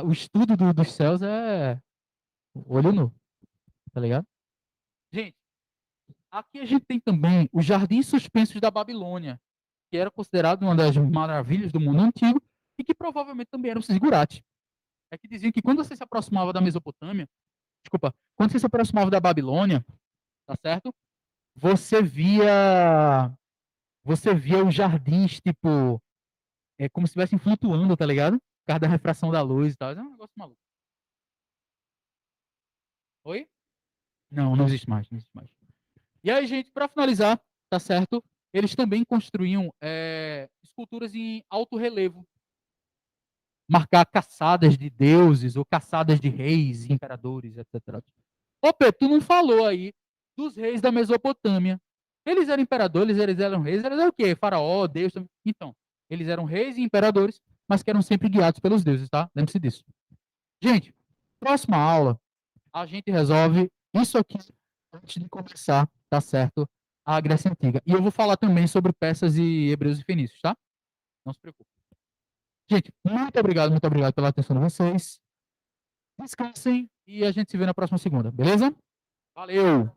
O estudo dos céus é olho nu, tá ligado? Gente, aqui a gente tem também os jardins suspensos da Babilônia, que era considerado uma das maravilhas do mundo antigo e que provavelmente também era um zigurate. É que diziam que quando você se aproximava da Mesopotâmia, desculpa, quando você se aproximava da Babilônia, tá certo? Você via, você via os jardins, tipo, como se estivessem flutuando, tá ligado? Por causa da refração da luz e tal. É um negócio maluco. Oi? Não, não existe mais, não existe mais. E aí, gente, para finalizar, tá certo? Eles também construíam esculturas em alto relevo, marcar caçadas de deuses ou caçadas de reis, imperadores, etc. Ô, Pedro, tu não falou aí dos reis da Mesopotâmia. Eles eram imperadores, eles eram reis, eles eram o quê? Faraó, Deus. Então, eles eram reis e imperadores, mas que eram sempre guiados pelos deuses, tá? Lembre-se disso. Gente, próxima aula, a gente resolve isso aqui antes de começar, tá certo? A Grécia Antiga. E eu vou falar também sobre peças e hebreus e fenícios, tá? Não se preocupe. Gente, muito obrigado pela atenção de vocês. Descansem e a gente se vê na próxima segunda, beleza? Valeu!